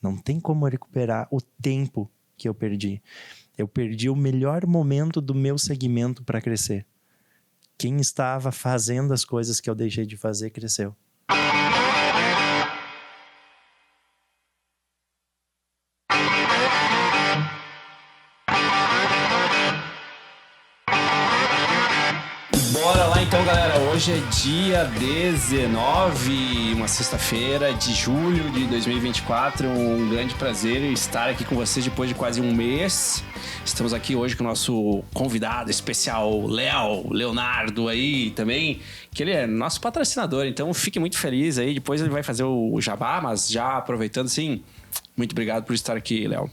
Não tem como recuperar o tempo que eu perdi. Eu perdi o melhor momento do meu segmento para crescer. Quem estava fazendo as coisas que eu deixei de fazer, cresceu. Bora lá então, galera. Hoje é dia 19, uma sexta-feira de julho de 2024. Um grande prazer estar aqui com vocês depois de quase um mês. Estamos aqui hoje com o nosso convidado especial, Leonardo aí também, que ele é nosso patrocinador, então fique muito feliz aí. Depois ele vai fazer o jabá, mas já aproveitando, sim, muito obrigado por estar aqui, Léo.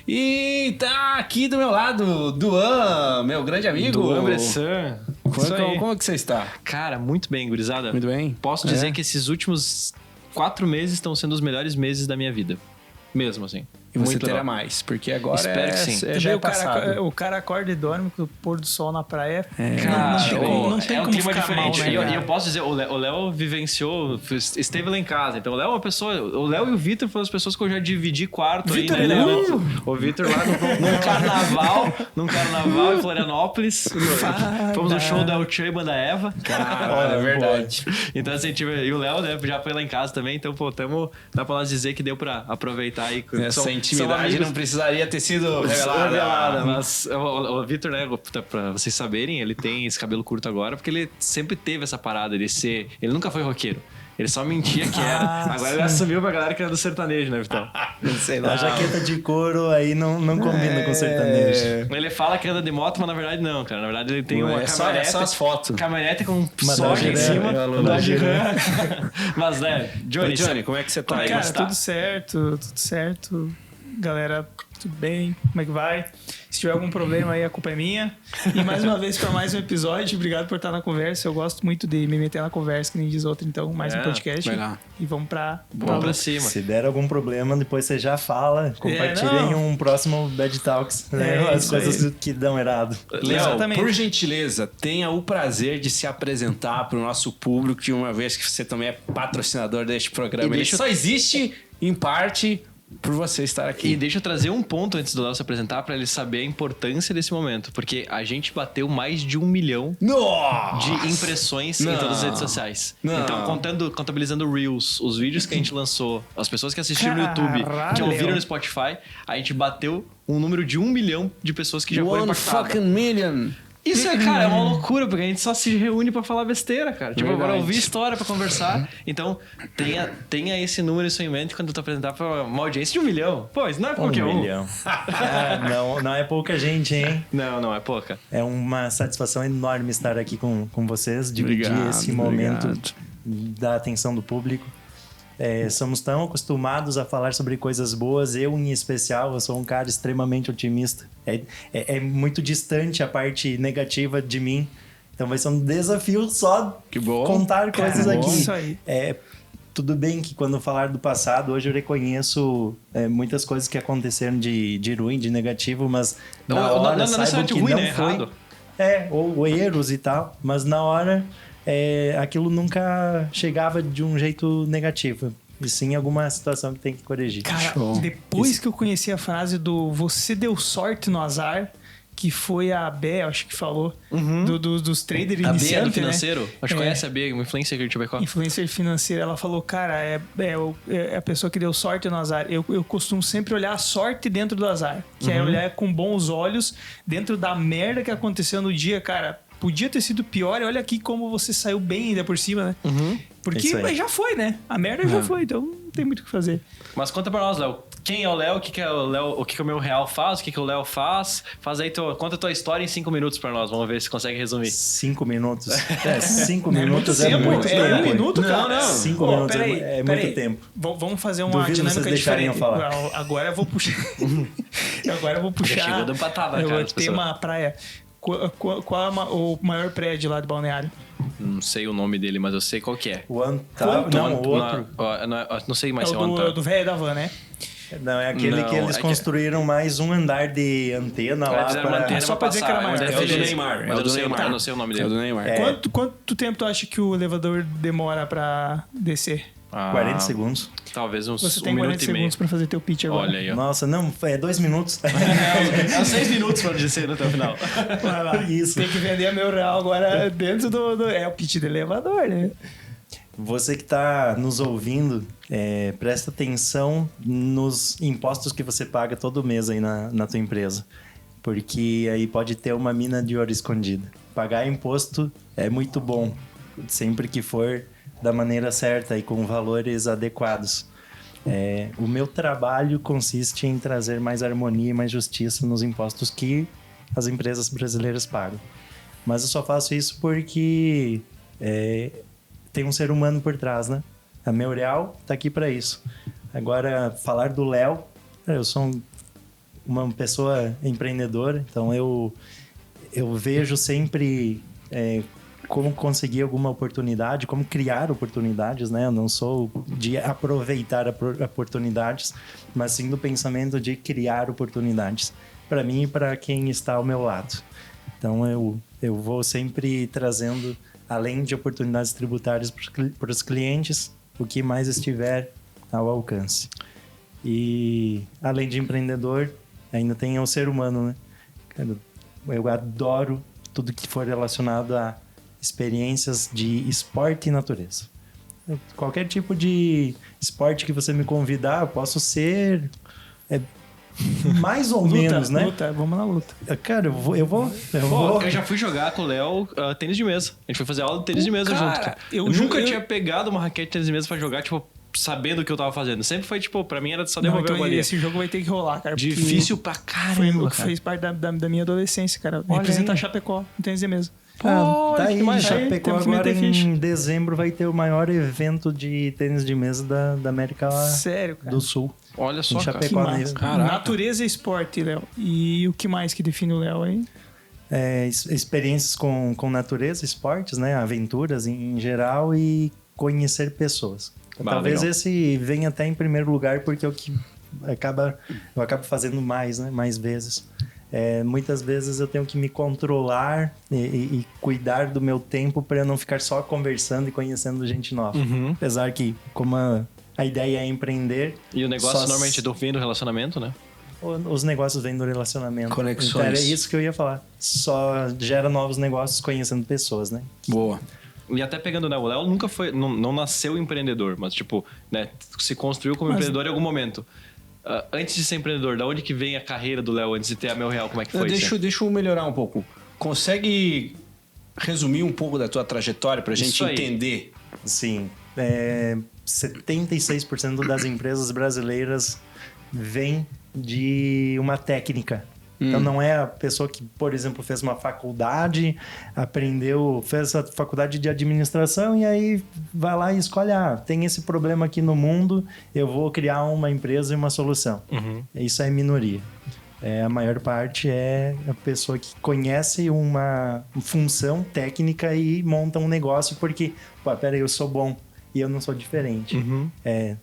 E tá aqui do meu lado, Duan, meu grande amigo. Duan Bressan. Como que você está? Cara, muito bem, gurizada. Muito bem. Posso dizer que esses últimos 4 meses estão sendo os melhores meses da minha vida. Mesmo assim. E você muito terá legal. mais, porque agora Espero que sim. já é passado. O cara acorda e dorme com o pôr do sol na praia. Cara, não tem é um como clima ficar diferente. mal, né, E eu posso dizer, o Léo vivenciou, esteve lá em casa. Então o Léo é uma pessoa. O Léo e o Vitor foram as pessoas que eu já dividi quarto Vitor aí, né? é O Vitor lá num carnaval em Florianópolis. Fomos no show da El Chan e Banda Eva. Cara, é verdade. Então, assim, e o Léo, né, já foi lá em casa também. Então, pô, dá pra nós dizer que deu pra aproveitar aí. Essa intimidade não precisaria ter sido revelada. Mas o Vitor, né, pra vocês saberem, ele tem esse cabelo curto agora porque ele sempre teve essa parada de ser... Ele nunca foi roqueiro. Ele só mentia que era. Agora ele assumiu pra galera que era do sertanejo, né, Vitão? Sei lá. A jaqueta de couro aí não combina com sertanejo. Ele fala que anda de moto, mas na verdade não, cara. Na verdade ele tem uma caminhonete. Só as fotos. Caminhonete com Uma soja em Dodge cima. Ram, Uma Dodge Ram. Mas, né, Johnny, como é que você tá aí? Cara, tudo certo. Galera, tudo bem? Como é que vai? Se tiver algum problema aí, a culpa é minha. E mais uma vez para mais um episódio. Obrigado por estar na conversa. Eu gosto muito de me meter na conversa, que nem diz outro. Então, mais um podcast. Vai lá. E vamos pra cima. Se der algum problema, depois você já fala. Compartilhem um próximo Bad Talks. Né? As coisas que dão errado. Léo, por gentileza, tenha o prazer de se apresentar para o nosso público, que uma vez que você também é patrocinador deste programa, ele só existe, em parte, por você estar aqui. E deixa eu trazer um ponto antes do Léo se apresentar para ele saber a importância desse momento. Porque a gente bateu mais de 1 milhão de impressões em todas as redes sociais. Então, contabilizando Reels, os vídeos que a gente lançou, as pessoas que assistiram no YouTube, que ouviram no Spotify, a gente bateu um número de 1 milhão de pessoas que já foram impactadas. 1 fucking million. Isso cara, é uma loucura, porque a gente só se reúne pra falar besteira, cara. Tipo, agora ouvir história pra conversar. Então, tenha esse número em mente quando tu apresentar pra uma audiência de 1 milhão. Pô, isso não é qualquer 1 milhão. Não é pouca gente, hein? Não é pouca. É uma satisfação enorme estar aqui com vocês, dividir esse momento da atenção do público. Somos tão acostumados a falar sobre coisas boas, eu em especial, eu sou um cara extremamente otimista. É muito distante a parte negativa de mim, então vai ser um desafio só contar coisas aqui. Isso aí. Tudo bem que quando falar do passado, hoje eu reconheço muitas coisas que aconteceram de ruim, de negativo, mas na hora saibam que ruim, não né? foi. Errado. Ou erros e tal, mas na hora... aquilo nunca chegava de um jeito negativo. E sim alguma situação que tem que corrigir. Cara, depois que eu conheci a frase do você deu sorte no azar, que foi a Bé, acho que falou, dos traders iniciantes, a Bé do financeiro? Né? Acho que conhece a Bé, uma influencer aqui de Chapecó. Influencer financeira, ela falou, cara, é a pessoa que deu sorte no azar. Eu costumo sempre olhar a sorte dentro do azar, que é olhar com bons olhos dentro da merda que aconteceu no dia, cara. Podia ter sido pior e olha aqui como você saiu bem ainda por cima, né? Porque já foi, né? A merda já foi, então não tem muito o que fazer. Mas conta pra nós, Léo. Quem é o Léo? O que é o Léo? O que o meu real faz? O que o Léo faz? Faz aí, conta a tua história em 5 minutos pra nós. Vamos ver se consegue resumir. 5 minutos? 5 minutos é muito tempo. É 1 minuto, cara. Não. 5 minutos é muito tempo. Vamos fazer uma Duvido dinâmica vocês deixarem diferente. eu falar. Agora eu vou puxar. Já chegou dando patada, cara. O tema praia. Qual é o maior prédio lá de Balneário? Não sei o nome dele, mas eu sei qual que é. O Antal... Não, o outro. Não sei mais se é o Antal. Do velho da van, né? Não, é aquele que eles construíram mais um andar de antena lá. Só pra dizer que era maior. É o do Neymar. Mas eu não sei o nome dele. É o do Neymar. Quanto tempo tu acha que o elevador demora pra descer? 40 segundos. Talvez uns Você tem 1 40 minuto e meio. segundos pra fazer teu pitch agora. Olha aí, ó. Nossa, não, é 2 minutos. É 6 minutos pra dizer até o final. Vai lá. Isso. Tem que vender a meu real agora dentro do... É o pitch do elevador, né? Você que está nos ouvindo, presta atenção nos impostos que você paga todo mês aí na tua empresa. Porque aí pode ter uma mina de ouro escondida. Pagar imposto é muito bom, sempre que for da maneira certa e com valores adequados. O meu trabalho consiste em trazer mais harmonia e mais justiça nos impostos que as empresas brasileiras pagam. Mas eu só faço isso porque tem um ser humano por trás, né? A Meureal tá aqui para isso. Agora, falar do Léo, eu sou uma pessoa empreendedora, então eu vejo sempre como conseguir alguma oportunidade, como criar oportunidades, né? Eu não sou de aproveitar oportunidades, mas sim do pensamento de criar oportunidades para mim e para quem está ao meu lado. Então eu vou sempre trazendo, além de oportunidades tributárias para os clientes, o que mais estiver ao alcance. E além de empreendedor, ainda tem o ser humano, né? Eu adoro tudo que for relacionado a experiências de esporte e natureza. Qualquer tipo de esporte que você me convidar, eu posso ser mais ou menos, né? Vamos na luta. Cara, eu vou. Eu já fui jogar com o Léo tênis de mesa. A gente foi fazer aula de tênis de mesa junto. Cara. Eu nunca tinha pegado uma raquete de tênis de mesa pra jogar, tipo, sabendo o que eu tava fazendo. Sempre foi, tipo, pra mim era só devolver a bolinha. Esse jogo vai ter que rolar, cara. Difícil pra caramba, Foi o que fez parte da minha adolescência, cara. Representa Chapecó no tênis de mesa. Tá aí, Chapecó agora em dezembro vai ter o maior evento de tênis de mesa da América do Sul. Olha só, em Chapecó, natureza e esporte, Léo. E o que mais que define o Léo aí? Experiências com natureza, esportes, né? Aventuras em geral e conhecer pessoas. Talvez legal. Esse venha até em primeiro lugar porque é o que eu acabo fazendo mais, né? Mais vezes. Muitas vezes eu tenho que me controlar e cuidar do meu tempo para eu não ficar só conversando e conhecendo gente nova. Uhum. Apesar que, como a ideia é empreender... E o negócio normalmente vem do relacionamento, né? Os negócios vêm do relacionamento. Conexões. Então era isso que eu ia falar. Só gera novos negócios conhecendo pessoas, né? Boa. E até pegando, né? O Léo nunca foi... Não nasceu empreendedor, mas tipo, né? Se construiu como empreendedor em algum momento. Antes de ser empreendedor, da onde que vem a carreira do Léo antes de ter a Meu Real? Como é que foi? Deixa eu melhorar um pouco. Consegue resumir um pouco da tua trajetória pra gente entender? Sim. 76% das empresas brasileiras vêm de uma técnica. Então não é a pessoa que, por exemplo, fez uma faculdade, fez a faculdade de administração e aí vai lá e escolhe, tem esse problema aqui no mundo, eu vou criar uma empresa e uma solução. Uhum. Isso é minoria. A maior parte é a pessoa que conhece uma função técnica e monta um negócio porque, peraí, eu sou bom. E eu não sou diferente. Uhum.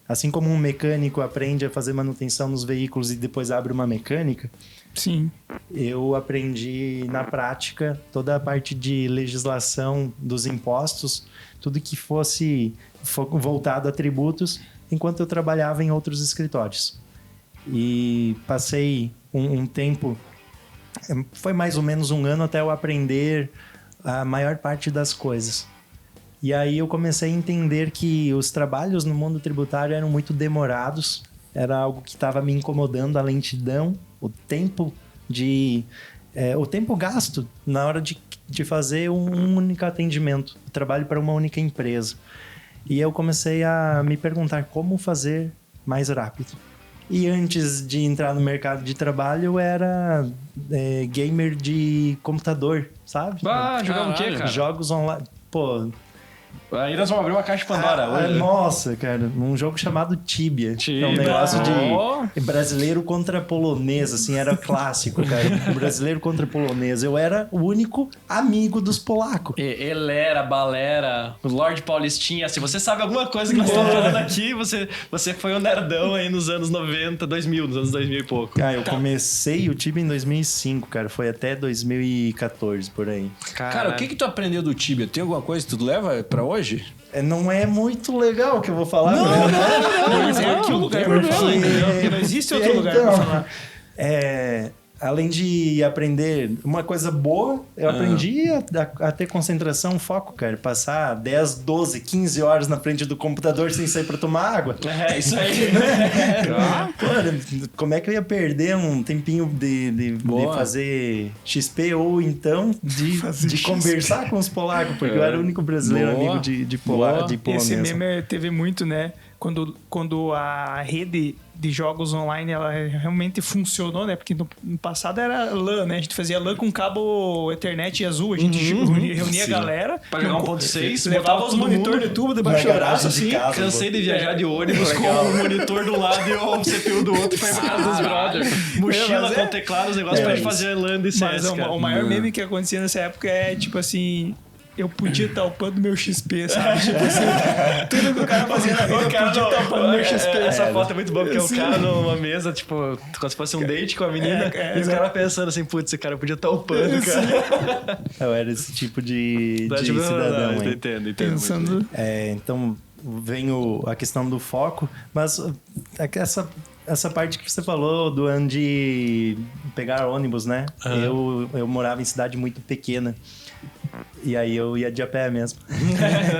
Assim como um mecânico aprende a fazer manutenção nos veículos e depois abre uma mecânica, sim, eu aprendi na prática toda a parte de legislação dos impostos, tudo que fosse voltado a tributos, enquanto eu trabalhava em outros escritórios. E passei um tempo, foi mais ou menos 1 ano até eu aprender a maior parte das coisas. E aí eu comecei a entender que os trabalhos no mundo tributário eram muito demorados, era algo que estava me incomodando, a lentidão, o tempo gasto na hora de fazer um único atendimento, trabalho para uma única empresa. E eu comecei a me perguntar como fazer mais rápido. E antes de entrar no mercado de trabalho, eu era gamer de computador, sabe? Jogava o quê, cara? Jogos online. Pô... Aí nós vamos abrir uma caixa de Pandora hoje. Nossa, cara. Um jogo chamado Tibia. É um negócio de brasileiro contra polonês, assim. Era clássico, cara. Brasileiro contra polonês. Eu era o único amigo dos polacos. Elera, Balera, o Lorde Paulistinha. Se você sabe alguma coisa que nós estamos falando aqui, você foi um nerdão aí nos anos 90, 2000, nos anos 2000 e pouco. Cara, eu comecei o Tibia em 2005, cara. Foi até 2014, por aí. Cara, o que tu aprendeu do Tibia? Tem alguma coisa que tu leva pra hoje? Não é muito legal o que eu vou falar. Não, mas é aqui o lugar pra falar, entendeu? Porque não existe outro lugar pra falar. Além de aprender uma coisa boa, eu aprendi a ter concentração, foco, cara. Passar 10, 12, 15 horas na frente do computador sem sair pra tomar água. É, isso aí. Como é que eu ia perder um tempinho de fazer XP ou então de conversar com os polacos? Porque eu era o único brasileiro amigo de polonês. Esse meme teve muito, né? Quando a rede de jogos online ela realmente funcionou, né? Porque no passado era LAN, né? A gente fazia LAN com cabo Ethernet azul, a gente reunia a galera pra jogar 1.6, levava os monitor de tubo debaixo do braço, assim. Cansei de viajar de ônibus com o monitor do lado e o CPU do outro pra ir pra casa dos brothers. Mochila com teclado, os negócios pra gente fazer LAN de CS, o maior meme que acontecia nessa época é tipo assim... Eu podia estar upando meu XP, sabe? Tipo assim, tudo que o cara fazia na vida, eu podia estar upando meu XP. Essa foto é muito boa, porque é o cara numa mesa, tipo, como se fosse um date com a menina, e os caras pensando assim, putz, esse cara podia estar upando, cara. Eu era esse tipo de cidadão, hein? Entendo. Pensando... Então, vem a questão do foco, mas essa parte que você falou do ano de pegar ônibus, né? Eu morava em cidade muito pequena. E aí eu ia de a pé mesmo.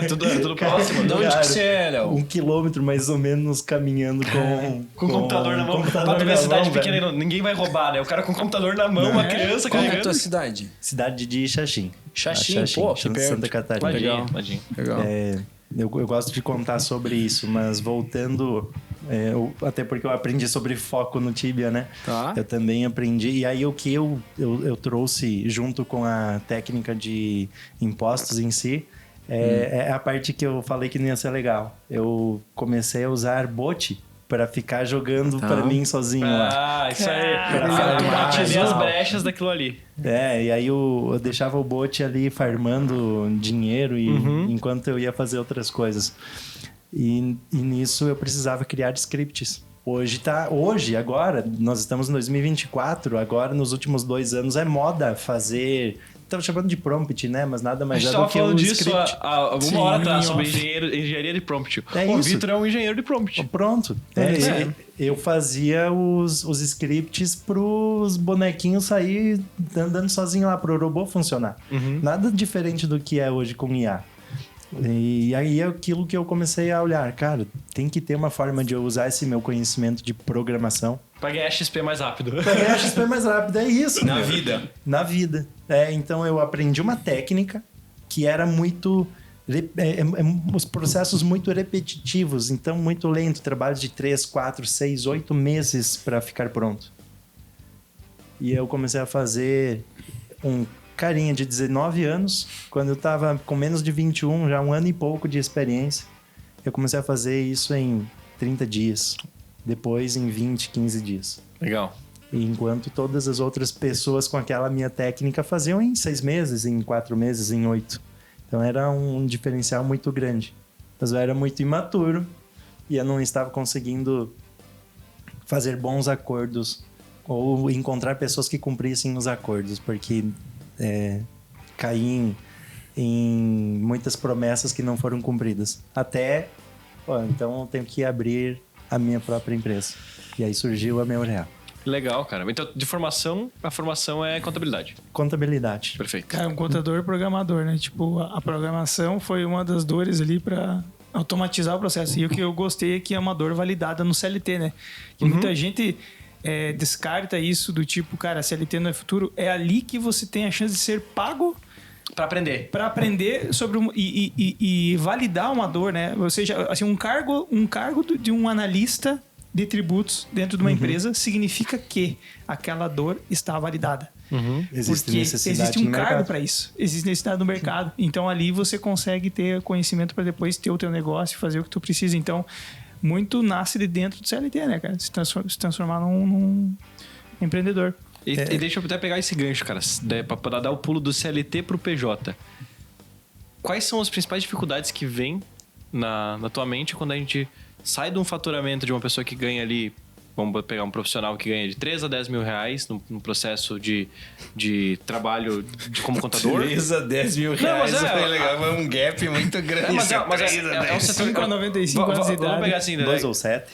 tudo próximo. De onde que você é, Léo? 1 quilômetro mais ou menos caminhando com o computador na mão. Pra tu ver a cidade pequena, ninguém vai roubar, né? O cara com o computador na mão, uma criança carregando. Qual é a tua cidade? Cidade de Xaxim. Xaxim, pô, que perto. Santa Catarina. Legal. Eu gosto de contar sobre isso, mas voltando... até porque eu aprendi sobre foco no Tibia, né? Tá. Eu também aprendi. E aí o que eu trouxe junto com a técnica de impostos em si é a parte que eu falei que não ia ser legal. Eu comecei a usar bot para ficar jogando para mim sozinho lá. Isso aí. Pra ver as brechas daquilo ali. E aí eu deixava o bot ali farmando dinheiro enquanto eu ia fazer outras coisas. E nisso eu precisava criar scripts. Hoje, agora, nós estamos em 2024, agora nos últimos 2 anos é moda fazer... Estamos chamando de prompt, né? Mas nada mais é do que o script. A gente estava falando disso há uma hora atrás, sobre engenharia de prompt. O Vitor é um engenheiro de prompt. Pronto. Eu fazia os scripts pros bonequinhos sair andando sozinho lá, pro robô funcionar. Nada diferente do que é hoje com IA. E aí é aquilo que eu comecei a olhar. Cara, tem que ter uma forma de eu usar esse meu conhecimento de programação pra ganhar XP mais rápido. Pra ganhar XP mais rápido, é isso. Na vida. Na vida. Então eu aprendi uma técnica que era muito... os processos muito repetitivos, então muito lento. Trabalho de 3, 4, 6, 8 meses para ficar pronto. E eu comecei a fazer um carinha de 19 anos, quando eu tava com menos de 21, já 1 ano e pouco de experiência, eu comecei a fazer isso em 30 dias, depois em 20, 15 dias. Legal. E enquanto todas as outras pessoas com aquela minha técnica faziam em 6 meses, em 4 meses, em 8. Então era um diferencial muito grande. Mas eu era muito imaturo e eu não estava conseguindo fazer bons acordos ou encontrar pessoas que cumprissem os acordos, porque caí em muitas promessas que não foram cumpridas. Então eu tenho que abrir a minha própria empresa. E aí surgiu a Meoreal. Legal, cara. Então, de formação, a formação é contabilidade. Contabilidade. Perfeito. Cara, um contador programador, né? Tipo, a programação foi uma das dores ali para automatizar o processo. E o que eu gostei é que é uma dor validada no CLT, né? Que muita gente descarta isso do tipo, cara, CLT não é futuro. É ali que você tem a chance de ser pago para aprender. Para aprender sobre e validar uma dor, né? Ou seja, assim, um cargo de um analista de tributos dentro de uma empresa significa que aquela dor está validada. Existe necessidade existe um cargo para isso. Existe necessidade no mercado. Então ali você consegue ter conhecimento para depois ter o teu negócio, fazer o que tu precisa. Então, muito nasce de dentro do CLT, né, cara? Se transformar num empreendedor. E deixa eu até pegar esse gancho, cara, para dar o pulo do CLT pro PJ. Quais são as principais dificuldades que vêm na tua mente quando a gente sai de um faturamento de uma pessoa que ganha ali Vamos pegar um profissional que ganha de 3 a 10 mil reais no processo de trabalho como contador. 3 a 10 mil reais. Não, mas é um gap muito grande. Mas é um setor... 5 a 95 anos de idade. Vamos pegar assim, né? 2 ou 7.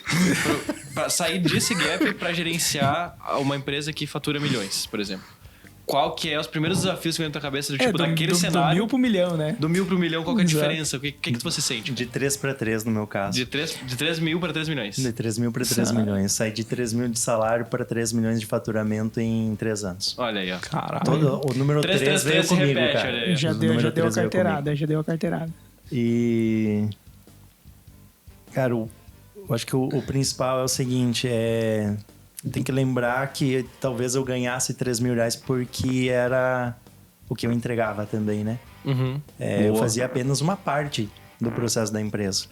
Pra sair desse gap para gerenciar uma empresa que fatura milhões, por exemplo. Qual que é os primeiros desafios que vem na tua cabeça daquele cenário? Do 1000 pro milhão, né? Do 1000 pro milhão, qual que é a diferença? O que você sente? De 3 para 3 no meu caso. De 3 mil para 3 milhões. De 3 mil para 3 milhões. Saí de 3 mil de salário para 3 milhões de faturamento em 3 anos. Olha aí, ó. Caralho. O número 3 veio comigo, repete, cara. Já deu a carteirada. E... Cara, eu acho que o principal é o seguinte, tem que lembrar que talvez eu ganhasse 3 mil reais porque era o que eu entregava também, né? Uhum. Eu fazia apenas uma parte do processo da empresa.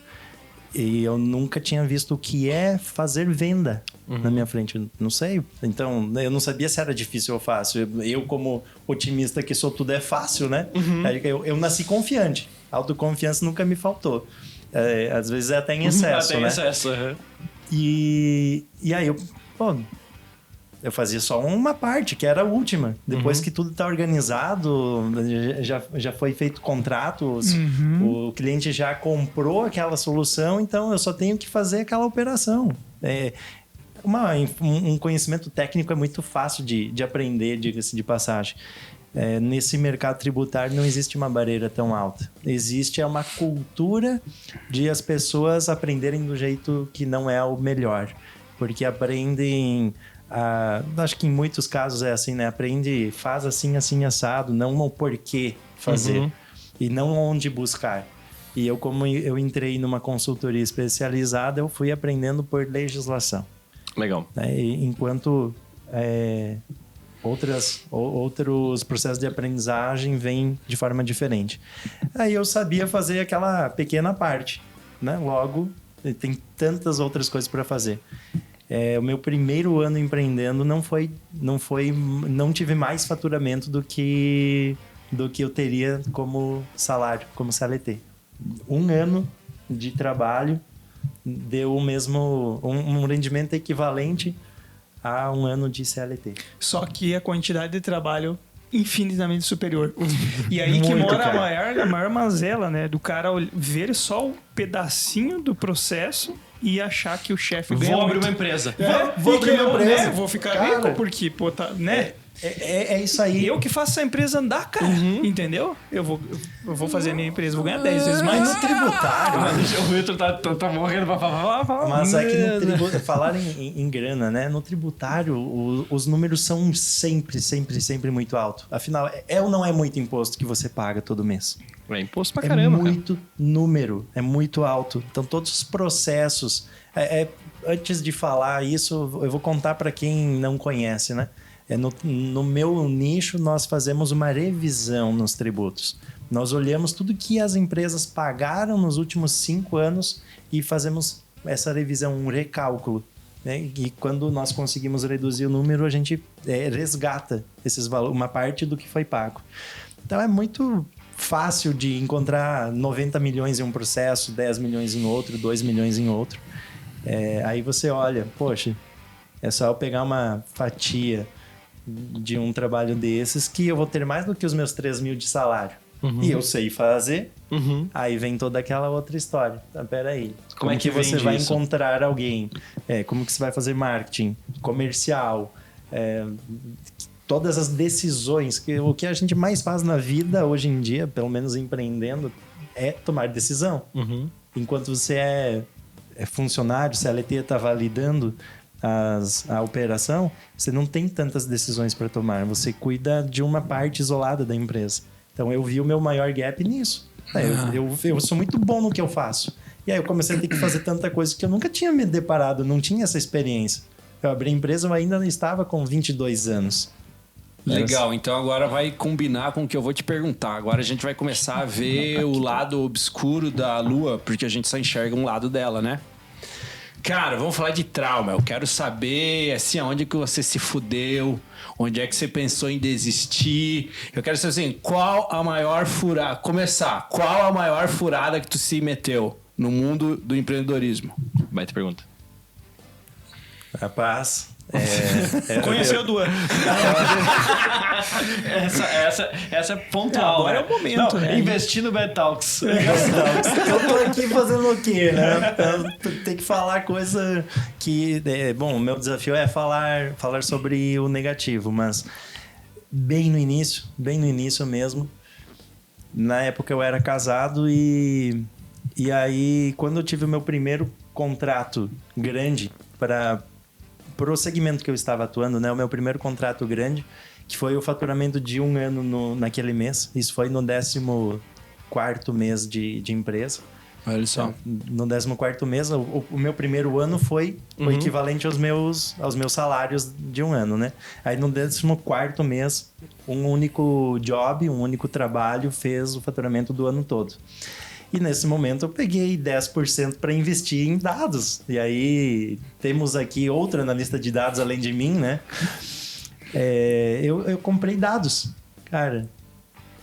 E eu nunca tinha visto o que é fazer venda na minha frente. Não sei. Então, eu não sabia se era difícil ou fácil. Eu como otimista que sou, tudo é fácil, né? Eu nasci confiante. Autoconfiança nunca me faltou. Às vezes é até em excesso, até em né? excesso, E aí eu fazia só uma parte, que era a última. Depois que tudo está organizado, já foi feito contratos, o cliente já comprou aquela solução, então eu só tenho que fazer aquela operação. Um conhecimento técnico é muito fácil de aprender, diga-se de passagem. Nesse mercado tributário não existe uma barreira tão alta. Existe uma cultura de as pessoas aprenderem do jeito que não é o melhor. Porque aprendem... acho que em muitos casos é assim, né? Aprende, faz assim, assim, assado. Não o porquê fazer. E não onde buscar. E como eu entrei numa consultoria especializada, eu fui aprendendo por legislação. Legal. Enquanto... outros processos de aprendizagem vêm de forma diferente. Aí eu sabia fazer aquela pequena parte, né? Logo, tem tantas outras coisas para fazer. O meu primeiro ano empreendendo não tive mais faturamento do que eu teria como salário, como CLT. Um ano de trabalho deu um rendimento equivalente a um ano de CLT. Só que a quantidade de trabalho infinitamente superior. E aí que mora a maior mazela, né? Do cara ver só o pedacinho do processo e achar que o chefe ganha. Vou abrir uma empresa. Vou abrir uma empresa. Vou ficar rico porque, né? É isso aí. Eu que faço essa empresa andar, cara. Entendeu? Eu vou fazer a minha empresa, vou ganhar 10 vezes mais. No tributário. O Vitor tá morrendo pra falar. Mas é que no tributário, falar em grana, né? No tributário, os números são sempre muito altos. Afinal, ou não é muito imposto que você paga todo mês? É imposto pra caramba. É muito número, é muito alto. Então, todos os processos... antes de falar isso, eu vou contar para quem não conhece, né? No meu nicho, nós fazemos uma revisão nos tributos. Nós olhamos tudo que as empresas pagaram nos últimos 5 anos e fazemos essa revisão, um recálculo. Né? E quando nós conseguimos reduzir o número, a gente resgata esses valores, uma parte do que foi pago. Então, é muito fácil de encontrar 90 milhões em um processo, 10 milhões em outro, 2 milhões em outro. Aí você olha, poxa, é só eu pegar uma fatia de um trabalho desses que eu vou ter mais do que os meus 3 mil de salário. E eu sei fazer. Aí vem toda aquela outra história. Tá, peraí. Como é que você vai encontrar alguém? Como que você vai fazer marketing? Comercial? Todas as decisões. O que a gente mais faz na vida hoje em dia, pelo menos empreendendo, é tomar decisão. Enquanto você é funcionário, CLT está validando a operação, você não tem tantas decisões para tomar. Você cuida de uma parte isolada da empresa. Então, eu vi o meu maior gap nisso. Eu sou muito bom no que eu faço. E aí, eu comecei a ter que fazer tanta coisa que eu nunca tinha me deparado, não tinha essa experiência. Eu abri a empresa, eu ainda não estava com 22 anos. Legal, então agora vai combinar com o que eu vou te perguntar. Agora a gente vai começar a ver o lado obscuro da Lua, porque a gente só enxerga um lado dela, né? Cara, vamos falar de trauma. Eu quero saber, assim, aonde que você se fudeu, onde é que você pensou em desistir. Eu quero saber, assim, qual a maior furada... Começar, qual a maior furada que tu se meteu no mundo do empreendedorismo? Baita pergunta. Rapaz... Conheceu o Duan. essa é pontual. Agora é o momento, né? Investir no Bad Talks. Eu tô aqui fazendo o quê, né? Tem que falar coisa que... bom, o meu desafio é falar sobre o negativo, mas bem no início mesmo, na época eu era casado e aí quando eu tive o meu primeiro contrato grande para o segmento que eu estava atuando, né? O meu primeiro contrato grande, que foi o faturamento de 1 ano naquele mês. Isso foi no 14º mês de empresa. Olha só. No 14º mês, o meu primeiro ano foi o equivalente aos meus salários de 1 ano, né? Aí no 14º mês, um único job, um único trabalho fez o faturamento do ano todo. E nesse momento eu peguei 10% para investir em dados. E aí temos aqui outra analista de dados além de mim, né? Eu comprei dados. Cara,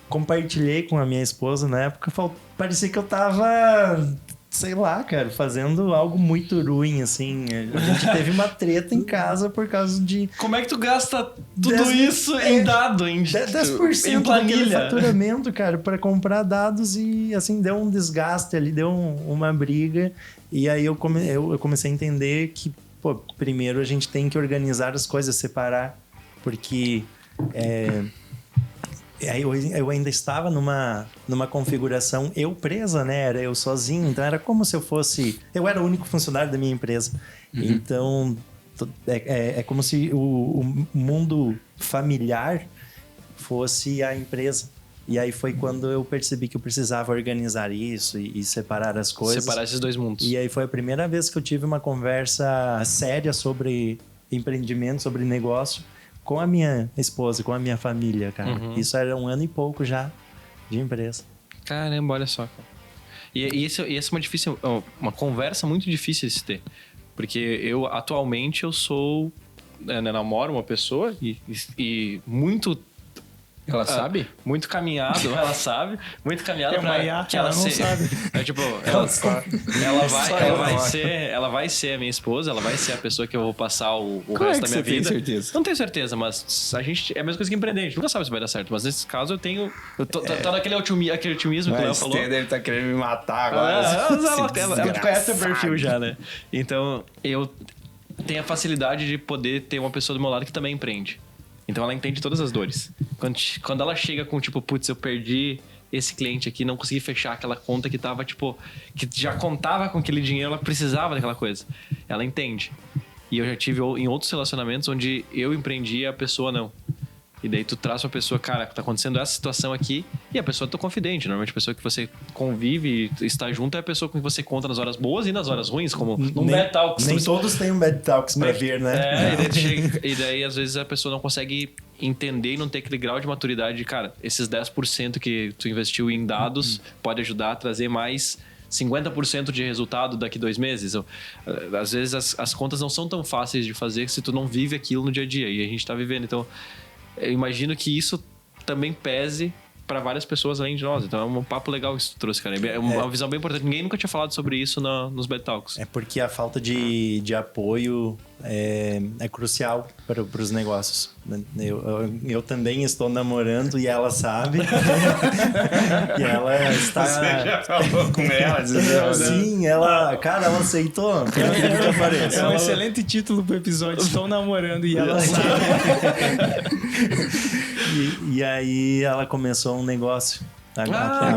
compartilhei com a minha esposa na época. Parecia que eu tava, sei lá, cara, fazendo algo muito ruim, assim. A gente teve uma treta em casa por causa de... Como é que tu gasta tudo isso em dado? Em 10% em planilha? daquele faturamento, cara, para comprar dados e, assim, deu um desgaste ali, deu uma briga. E aí eu comecei a entender que, pô, primeiro a gente tem que organizar as coisas, separar, porque... eu ainda estava numa configuração presa, né? Era eu sozinho, então era como se eu fosse... Eu era o único funcionário da minha empresa. Então, é como se o mundo familiar fosse a empresa. E aí foi quando eu percebi que eu precisava organizar isso e separar as coisas. Separar esses dois mundos. E aí foi a primeira vez que eu tive uma conversa séria sobre empreendimento, sobre negócio, com a minha esposa, com a minha família, cara. Isso era 1 ano e pouco já de empresa. Caramba, olha só. E essa é uma conversa muito difícil de se ter. Porque atualmente eu sou... namoro uma pessoa e muito... Ela sabe? Muito caminhado, ela sabe. Muito caminhado pra que ela não sabe. Tipo, ela vai ser a minha esposa, ela vai ser a pessoa que eu vou passar o resto da minha vida. Tem certeza? Não tenho certeza, mas a gente é a mesma coisa que empreender. A gente nunca sabe se vai dar certo. Mas nesse caso eu tô naquele otimismo que o Léo falou. Deve estar querendo me matar agora. Ela conhece o perfil já, né? Então, eu tenho a facilidade de poder ter uma pessoa do meu lado que também empreende. Então ela entende todas as dores. Quando ela chega com tipo, putz, eu perdi esse cliente aqui, não consegui fechar aquela conta que tava tipo, que já contava com aquele dinheiro, ela precisava daquela coisa. Ela entende. E eu já tive em outros relacionamentos onde eu empreendi e a pessoa não. E daí tu traz pra pessoa, cara, tá acontecendo essa situação aqui, e a pessoa tá confidente. Normalmente a pessoa que você convive e está junto é a pessoa com que você conta nas horas boas e nas horas ruins, como num Bad Talks. Nem todos têm um Bad Talks pra vir, né? E daí às vezes a pessoa não consegue entender e não ter aquele grau de maturidade de, cara, esses 10% que tu investiu em dados pode ajudar a trazer mais 50% de resultado daqui 2 meses. Às vezes as contas não são tão fáceis de fazer se tu não vive aquilo no dia a dia, e a gente tá vivendo. Então, eu imagino que isso também pese para várias pessoas além de nós. Então é um papo legal que você trouxe, cara. É uma visão bem importante. Ninguém nunca tinha falado sobre isso nos Bad Talks. É porque a falta de apoio é crucial para os negócios. Eu também estou namorando e ela sabe. E ela está... Você já falou com ela? Sim, ela aceitou. Pelo que aparece. É um excelente título pro episódio. Estou namorando e ela sabe. E aí ela começou um negócio.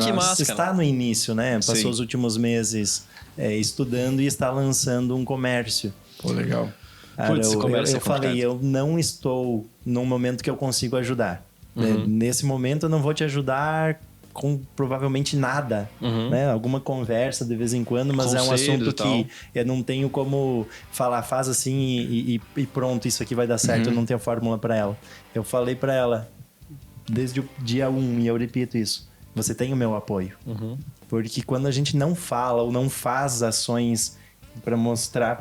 Que massa, está no início, né? Passou Sim. os últimos meses estudando e está lançando um comércio. Pô, legal. Cara, eu falei, eu não estou num momento que eu consigo ajudar. Nesse momento eu não vou te ajudar com provavelmente nada, né? Alguma conversa de vez em quando, mas é um assunto que eu não tenho como falar, faz assim e pronto, isso aqui vai dar certo, eu não tenho fórmula para ela. Eu falei para ela desde o dia 1 e eu repito isso, você tem o meu apoio. Porque quando a gente não fala ou não faz ações para mostrar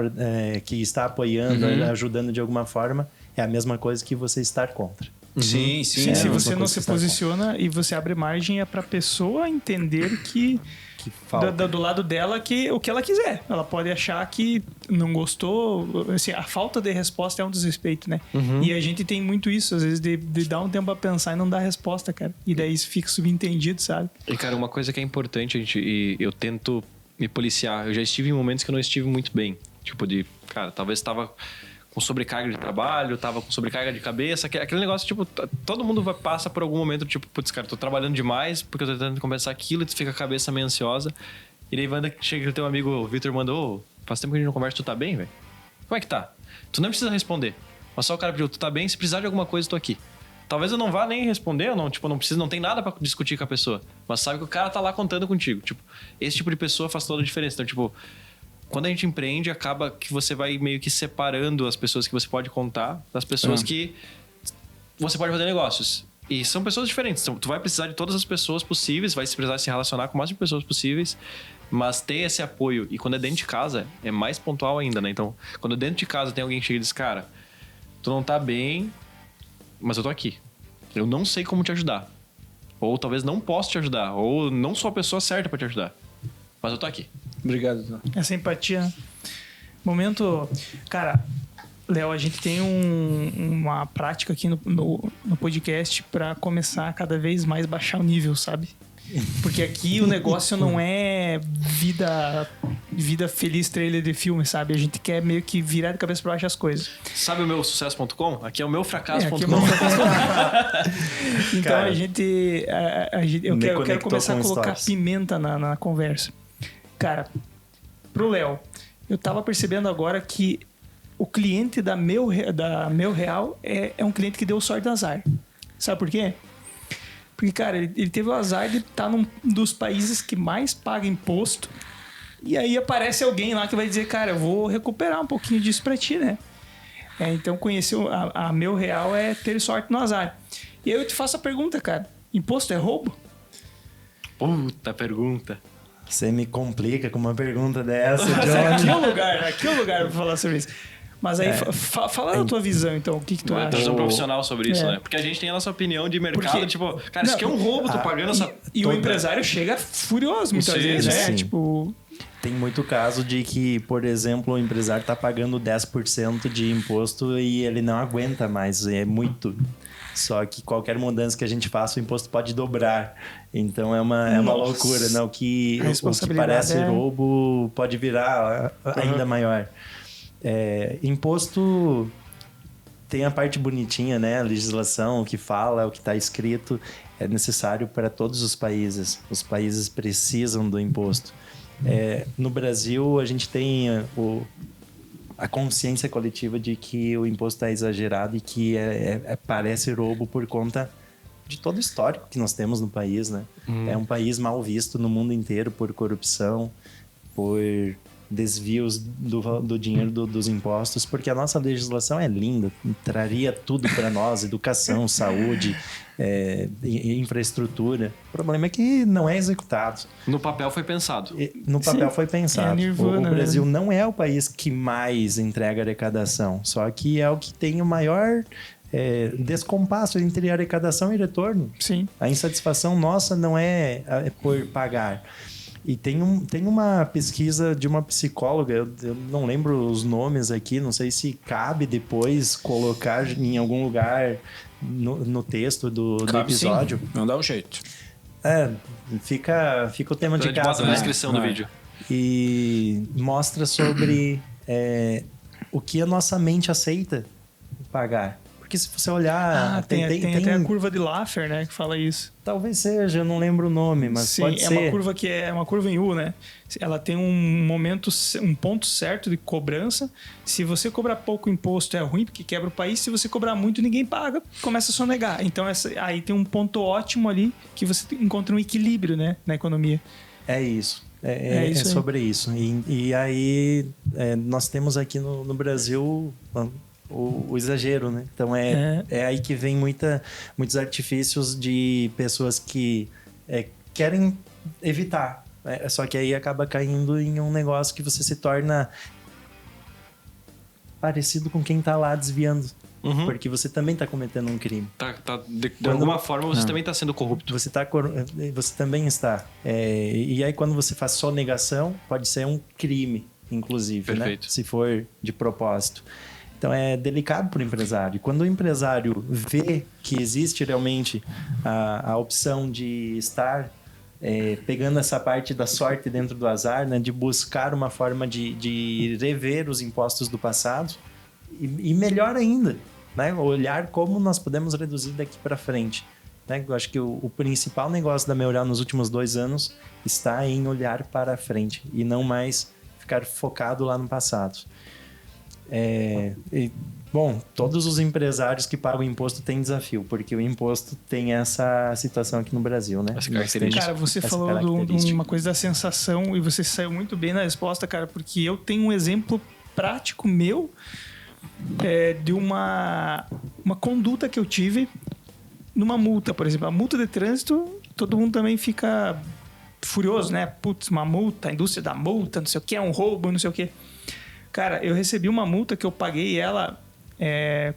que está apoiando, ajudando de alguma forma, é a mesma coisa que você estar contra. Sim. Se você não se posiciona e você abre margem, é para a pessoa entender que que falta. Do lado dela, o que ela quiser. Ela pode achar que não gostou. Assim, a falta de resposta é um desrespeito, né? E a gente tem muito isso, às vezes, de dar um tempo pra pensar e não dar resposta, cara. E daí isso fica subentendido, sabe? E, cara, uma coisa que é importante, e eu tento me policiar. Eu já estive em momentos que eu não estive muito bem. Tipo, cara, talvez estava com sobrecarga de trabalho, tava com sobrecarga de cabeça, aquele negócio, tipo, todo mundo passa por algum momento, tipo, putz, cara, tô trabalhando demais porque eu tô tentando compensar aquilo e tu fica a cabeça meio ansiosa. E daí, Wanda, chega o teu amigo, o Vitor, mandou, faz tempo que a gente não conversa, tu tá bem, velho? Como é que tá? Tu não precisa responder. Mas só o cara pediu, tu tá bem? Se precisar de alguma coisa, eu tô aqui. Talvez eu não vá nem responder, eu não, tipo, não tem nada pra discutir com a pessoa. Mas sabe que o cara tá lá contando contigo. Tipo, esse tipo de pessoa faz toda a diferença. Então, tipo, quando a gente empreende, acaba que você vai meio que separando as pessoas que você pode contar das pessoas que você pode fazer negócios. E são pessoas diferentes. Então, tu vai precisar de todas as pessoas possíveis, vai precisar se relacionar com o máximo de pessoas possíveis, mas ter esse apoio. E quando é dentro de casa, é mais pontual ainda, né? Então, quando dentro de casa tem alguém que chega e diz, cara, tu não tá bem, mas eu tô aqui. Eu não sei como te ajudar. Ou talvez não posso te ajudar. Ou não sou a pessoa certa pra te ajudar. Mas eu tô aqui. Obrigado, Zé. Essa empatia. Momento... Cara, Léo, a gente tem uma prática aqui no podcast pra começar a cada vez mais baixar o nível, sabe? Porque aqui o negócio não é vida feliz trailer de filme, sabe? A gente quer meio que virar de cabeça pra baixo as coisas. Sabe o meu sucesso.com? Aqui é o meu fracasso.com. Aqui é o meu fracasso.com. Então, cara, eu quero começar a colocar pimenta na conversa. Cara, pro Léo, eu tava percebendo agora que o cliente da Meu Real é um cliente que deu sorte no azar. Sabe por quê? Porque, cara, ele teve o azar de estar num dos países que mais paga imposto. E aí aparece alguém lá que vai dizer, cara, eu vou recuperar um pouquinho disso pra ti, né? Então, conhecer a Meu Real é ter sorte no azar. E aí eu te faço a pergunta, cara. Imposto é roubo? Puta pergunta. Você me complica com uma pergunta dessa, John. Aqui é o lugar pra falar sobre isso. Mas aí, fala da tua visão, então. O que tu acha? Tu é um profissional sobre isso, né? Porque a gente tem a nossa opinião de mercado, tipo... Cara, isso aqui é um roubo, tô pagando essa... E o empresário chega furioso muitas vezes, né? Sim. Tipo... Tem muito caso de que, por exemplo, o empresário tá pagando 10% de imposto e ele não aguenta mais. É muito... Só que qualquer mudança que a gente faça, o imposto pode dobrar. Então é uma loucura, né? O que parece roubo pode virar ainda maior. Imposto tem a parte bonitinha, né? A legislação, o que fala, o que está escrito, é necessário para todos os países. Os países precisam do imposto. No Brasil, a gente tem a consciência coletiva de que o imposto é exagerado e que parece roubo por conta de todo o histórico que nós temos no país, né? É um país mal visto no mundo inteiro por corrupção, por desvios do dinheiro dos impostos, porque a nossa legislação é linda, traria tudo para nós, educação, saúde, infraestrutura. O problema é que não é executado. No papel foi pensado. Foi pensado. O Brasil não é o país que mais entrega arrecadação, só que é o que tem o maior descompasso entre arrecadação e retorno. Sim. A insatisfação nossa não é por pagar. E tem uma pesquisa de uma psicóloga, eu não lembro os nomes aqui, não sei se cabe depois colocar em algum lugar no texto do episódio. Sim. Não dá um jeito. Fica o tema de casa. Bota na descrição do vídeo. E mostra sobre o que a nossa mente aceita pagar. Porque se você olhar... Tem até a curva de Laffer, né? Que fala isso. Talvez seja, eu não lembro o nome, mas sim, pode ser. Uma curva que é uma curva em U, né? Ela tem um ponto certo de cobrança. Se você cobrar pouco imposto é ruim, porque quebra o país. Se você cobrar muito, ninguém paga, começa a sonegar. Então aí tem um ponto ótimo ali que você encontra um equilíbrio, né? Na economia. É isso. É sobre isso. E aí nós temos aqui no Brasil... O exagero, né? Então é aí que vem muitos artifícios de pessoas que querem evitar. Só que aí acaba caindo em um negócio que você se torna parecido com quem tá lá desviando. Porque você também tá cometendo um crime. De alguma forma você também tá sendo corrupto. Você também está. E aí quando você faz só negação, pode ser um crime, inclusive, Perfeito. né? Se for de propósito. Então é delicado para o empresário. Quando o empresário vê que existe realmente a opção de estar pegando essa parte da sorte dentro do azar, né? De buscar uma forma de rever os impostos do passado e melhor ainda, né? Olhar como nós podemos reduzir daqui para frente. Né? Eu acho que o principal negócio da Meoreal nos últimos 2 anos está em olhar para frente e não mais ficar focado lá no passado. Bom, todos os empresários que pagam imposto têm desafio, porque o imposto tem essa situação aqui no Brasil, né? Cara, você falou de uma coisa da sensação e você saiu muito bem na resposta, cara, porque eu tenho um exemplo prático meu de uma conduta que eu tive numa multa, por exemplo. A multa de trânsito, todo mundo também fica furioso, né? Putz, uma multa, a indústria da multa, não sei o que, é um roubo, não sei o que. Cara, eu recebi uma multa que eu paguei ela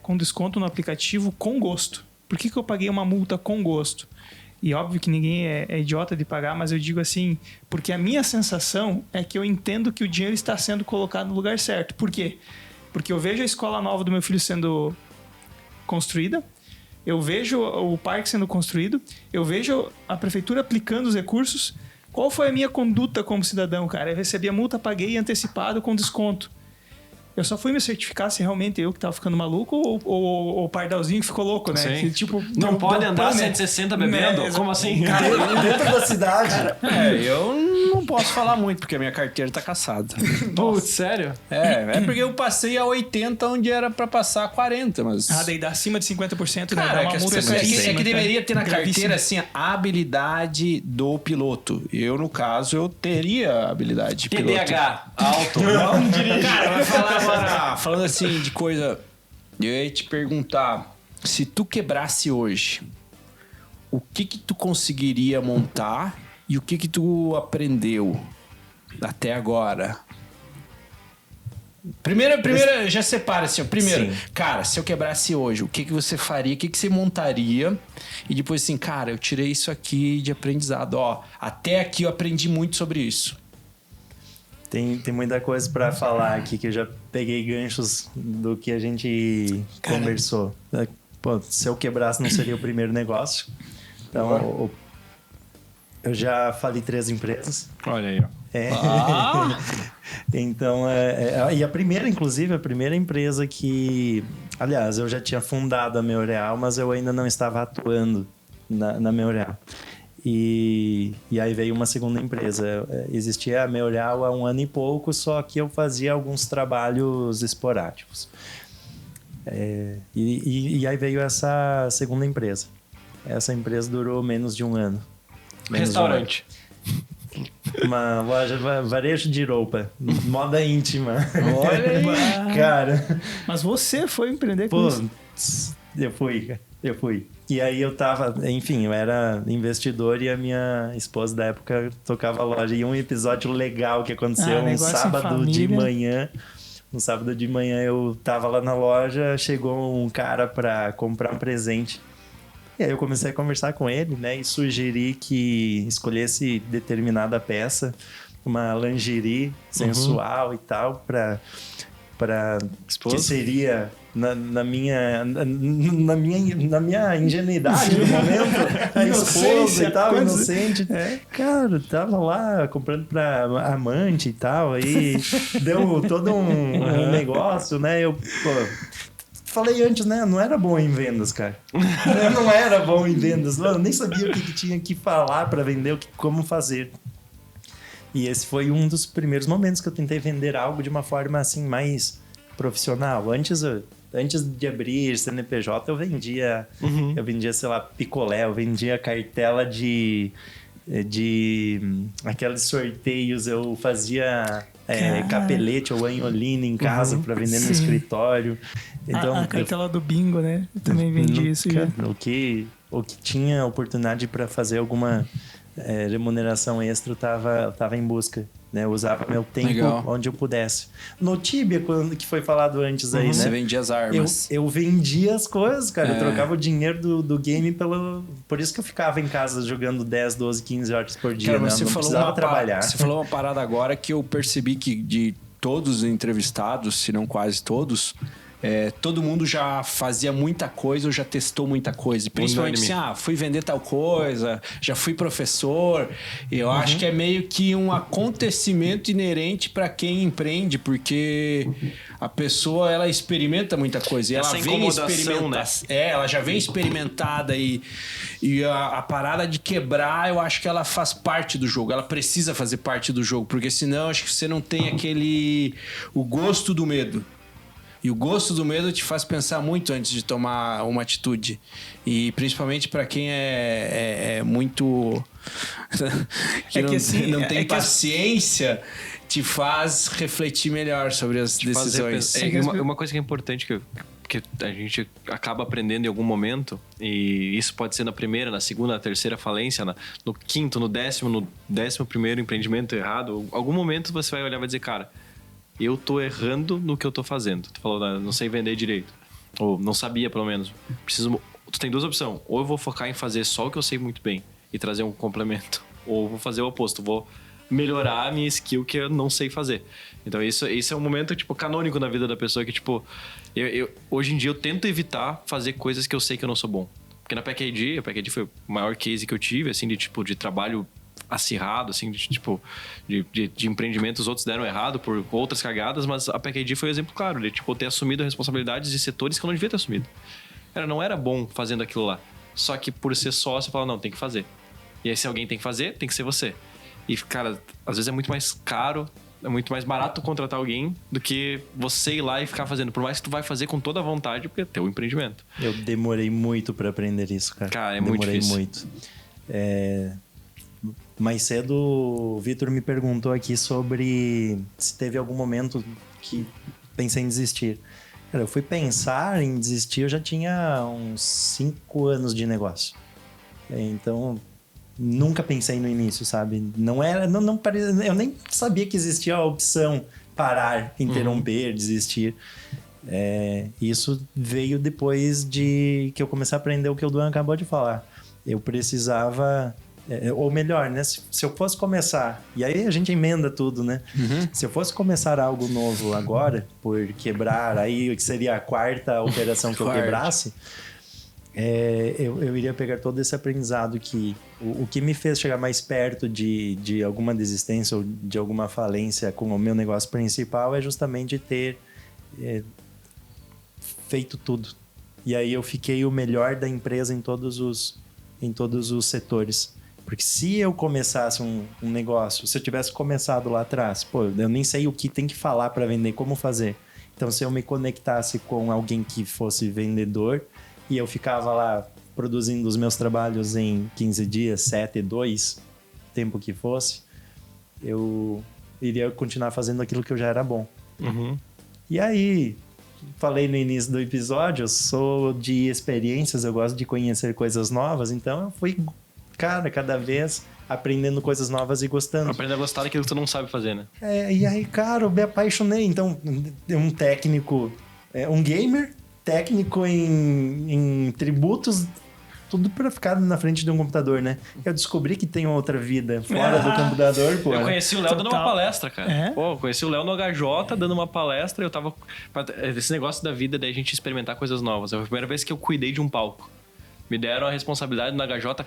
com desconto no aplicativo com gosto. Por que eu paguei uma multa com gosto? E óbvio que ninguém é idiota de pagar, mas eu digo assim, porque a minha sensação é que eu entendo que o dinheiro está sendo colocado no lugar certo. Por quê? Porque eu vejo a escola nova do meu filho sendo construída, eu vejo o parque sendo construído, eu vejo a prefeitura aplicando os recursos. Qual foi a minha conduta como cidadão, cara? Eu recebi a multa, paguei antecipado com desconto. Eu só fui me certificar se realmente eu que tava ficando maluco ou o pardalzinho que ficou louco, né? Sim. Que, tipo, não pode andar 160 bebendo? Né? Como assim? Cara, dentro da cidade. Eu não posso falar muito, porque a minha carteira tá caçada. Putz, sério? É porque eu passei a 80 onde era pra passar a 40, mas... daí dá acima de 50%, né? Cara, Dá uma multa é que deveria ter na gravíssima. carteira, assim, a habilidade do piloto. Eu, no caso, eu teria a habilidade de piloto. TDAH, alto, não dirige. Cara, vai falar agora, falando assim de coisa... Eu ia te perguntar, se tu quebrasse hoje, o que tu conseguiria montar e o que tu aprendeu até agora? Primeiro já separa assim, ó. Primeiro, Sim. cara, se eu quebrasse hoje, o que você faria? O que você montaria? E depois assim, cara, eu tirei isso aqui de aprendizado. Ó, até aqui eu aprendi muito sobre isso. Tem muita coisa para falar aqui, que eu já peguei ganchos do que a gente conversou. Pô, se eu quebrasse não seria o primeiro negócio. Então, eu já falei 3 empresas. Olha aí, ó. Então, e a primeira empresa que... Aliás, eu já tinha fundado a Meoreal, mas eu ainda não estava atuando na Meoreal. E aí veio uma segunda empresa. Existia a Meoreal há 1 ano e pouco, só que eu fazia alguns trabalhos esporádicos. E aí veio essa segunda empresa. Essa empresa durou menos de 1 ano. Restaurante. Uma loja, varejo de roupa, moda íntima. Olha aí. Cara. Mas você foi empreender com isso? Eu fui. E aí eu era investidor e a minha esposa da época tocava a loja. E um episódio legal que aconteceu um sábado de manhã. Um sábado de manhã eu tava lá na loja, chegou um cara pra comprar um presente. E aí eu comecei a conversar com ele, né? E sugeri que escolhesse determinada peça, uma lingerie sensual e tal, pra que seria na minha ingenuidade no momento, a esposa e tal, inocente. Cara, tava lá comprando pra amante e tal, aí deu todo um negócio, né? Falei antes, né? Não era bom em vendas, cara. Eu não era bom em vendas. Eu nem sabia o que tinha que falar para vender, como fazer. E esse foi um dos primeiros momentos que eu tentei vender algo de uma forma assim mais profissional. Antes de abrir CNPJ, eu vendia, sei lá, picolé, eu vendia cartela de aqueles sorteios, eu fazia capelete ou anholina em casa para vender no escritório. Então, a cartela do bingo, né? Eu também vendi isso. O que tinha oportunidade para fazer alguma remuneração extra, eu tava em busca. né? Eu usava meu tempo onde eu pudesse. No Tibia, que foi falado antes aí, né? Você vendia as armas. Eu vendia as coisas, cara. Eu trocava o dinheiro do game por isso que eu ficava em casa jogando 10, 12, 15 horas por dia, cara, né? Você não falou precisava trabalhar. Você falou uma parada agora que eu percebi que de todos os entrevistados, se não quase todos... todo mundo já fazia muita coisa ou já testou muita coisa. Principalmente assim, fui vender tal coisa, já fui professor. Eu acho que é meio que um acontecimento inerente para quem empreende, porque a pessoa, ela experimenta muita coisa. E ela vem experimentar, né? Ela já vem experimentada e a parada de quebrar, eu acho que ela faz parte do jogo. Ela precisa fazer parte do jogo, porque senão acho que você não tem o gosto do medo. E o gosto do medo te faz pensar muito antes de tomar uma atitude. E principalmente para quem é muito... que não tem paciência, te faz refletir melhor sobre as decisões. Uma coisa que é importante que a gente acaba aprendendo em algum momento, e isso pode ser na primeira, na segunda, na terceira falência, no quinto, no 11º empreendimento errado. Em algum momento você vai olhar e vai dizer, cara... eu tô errando no que eu tô fazendo. Tu falou, não sei vender direito. Ou não sabia, pelo menos. Tu tem duas opções. Ou eu vou focar em fazer só o que eu sei muito bem e trazer um complemento. Ou eu vou fazer o oposto. Vou melhorar a minha skill que eu não sei fazer. Então, isso é um momento, tipo, canônico na vida da pessoa que, tipo... hoje em dia, eu tento evitar fazer coisas que eu sei que eu não sou bom. Porque na PackID, a PackID foi o maior case que eu tive, assim, de trabalho... acirrado, assim, de empreendimento. Os outros deram errado por outras cagadas, mas a PackID foi um exemplo claro de, ter assumido responsabilidades de setores que eu não devia ter assumido. Não era bom fazendo aquilo lá. Só que por ser sócio, eu falava, não, tem que fazer. E aí, se alguém tem que fazer, tem que ser você. E, cara, às vezes é muito mais caro, é muito mais barato contratar alguém do que você ir lá e ficar fazendo. Por mais que tu vai fazer com toda a vontade, porque é teu empreendimento. Eu demorei muito pra aprender isso, cara. Cara, muito difícil. Muito. Mais cedo, o Vitor me perguntou aqui sobre se teve algum momento que pensei em desistir. Cara, eu fui pensar em desistir, eu já tinha uns 5 anos de negócio. Então, nunca pensei no início, sabe? Não eu nem sabia que existia a opção parar, interromper, desistir. Isso veio depois de que eu comecei a aprender o que o Duan acabou de falar. Eu precisava... ou melhor, né? Se eu fosse começar... E aí a gente emenda tudo, né? Se eu fosse começar algo novo agora, por quebrar, aí que seria a 4ª operação que eu quebrasse, eu iria pegar todo esse aprendizado que... O que me fez chegar mais perto de alguma desistência ou de alguma falência com o meu negócio principal é justamente ter feito tudo. E aí eu fiquei o melhor da empresa em todos os setores. Porque se eu começasse um negócio, se eu tivesse começado lá atrás, eu nem sei o que tem que falar para vender, como fazer. Então, se eu me conectasse com alguém que fosse vendedor e eu ficava lá produzindo os meus trabalhos em 15 dias, 7, 2, tempo que fosse, eu iria continuar fazendo aquilo que eu já era bom. E aí, falei no início do episódio, eu sou de experiências, eu gosto de conhecer coisas novas, então eu fui... Cara, cada vez aprendendo coisas novas e gostando. Aprender a gostar daquilo que tu não sabe fazer, né? E aí, cara, eu me apaixonei. Então, um técnico, um gamer, técnico em tributos, tudo pra ficar na frente de um computador, né? Eu descobri que tem outra vida fora do computador, pô. Eu conheci o Léo dando uma palestra, cara. Conheci o Léo no HJ dando uma palestra. Eu tava... Esse negócio da vida, da gente experimentar coisas novas. Foi a primeira vez que eu cuidei de um palco. Me deram a responsabilidade no HJ...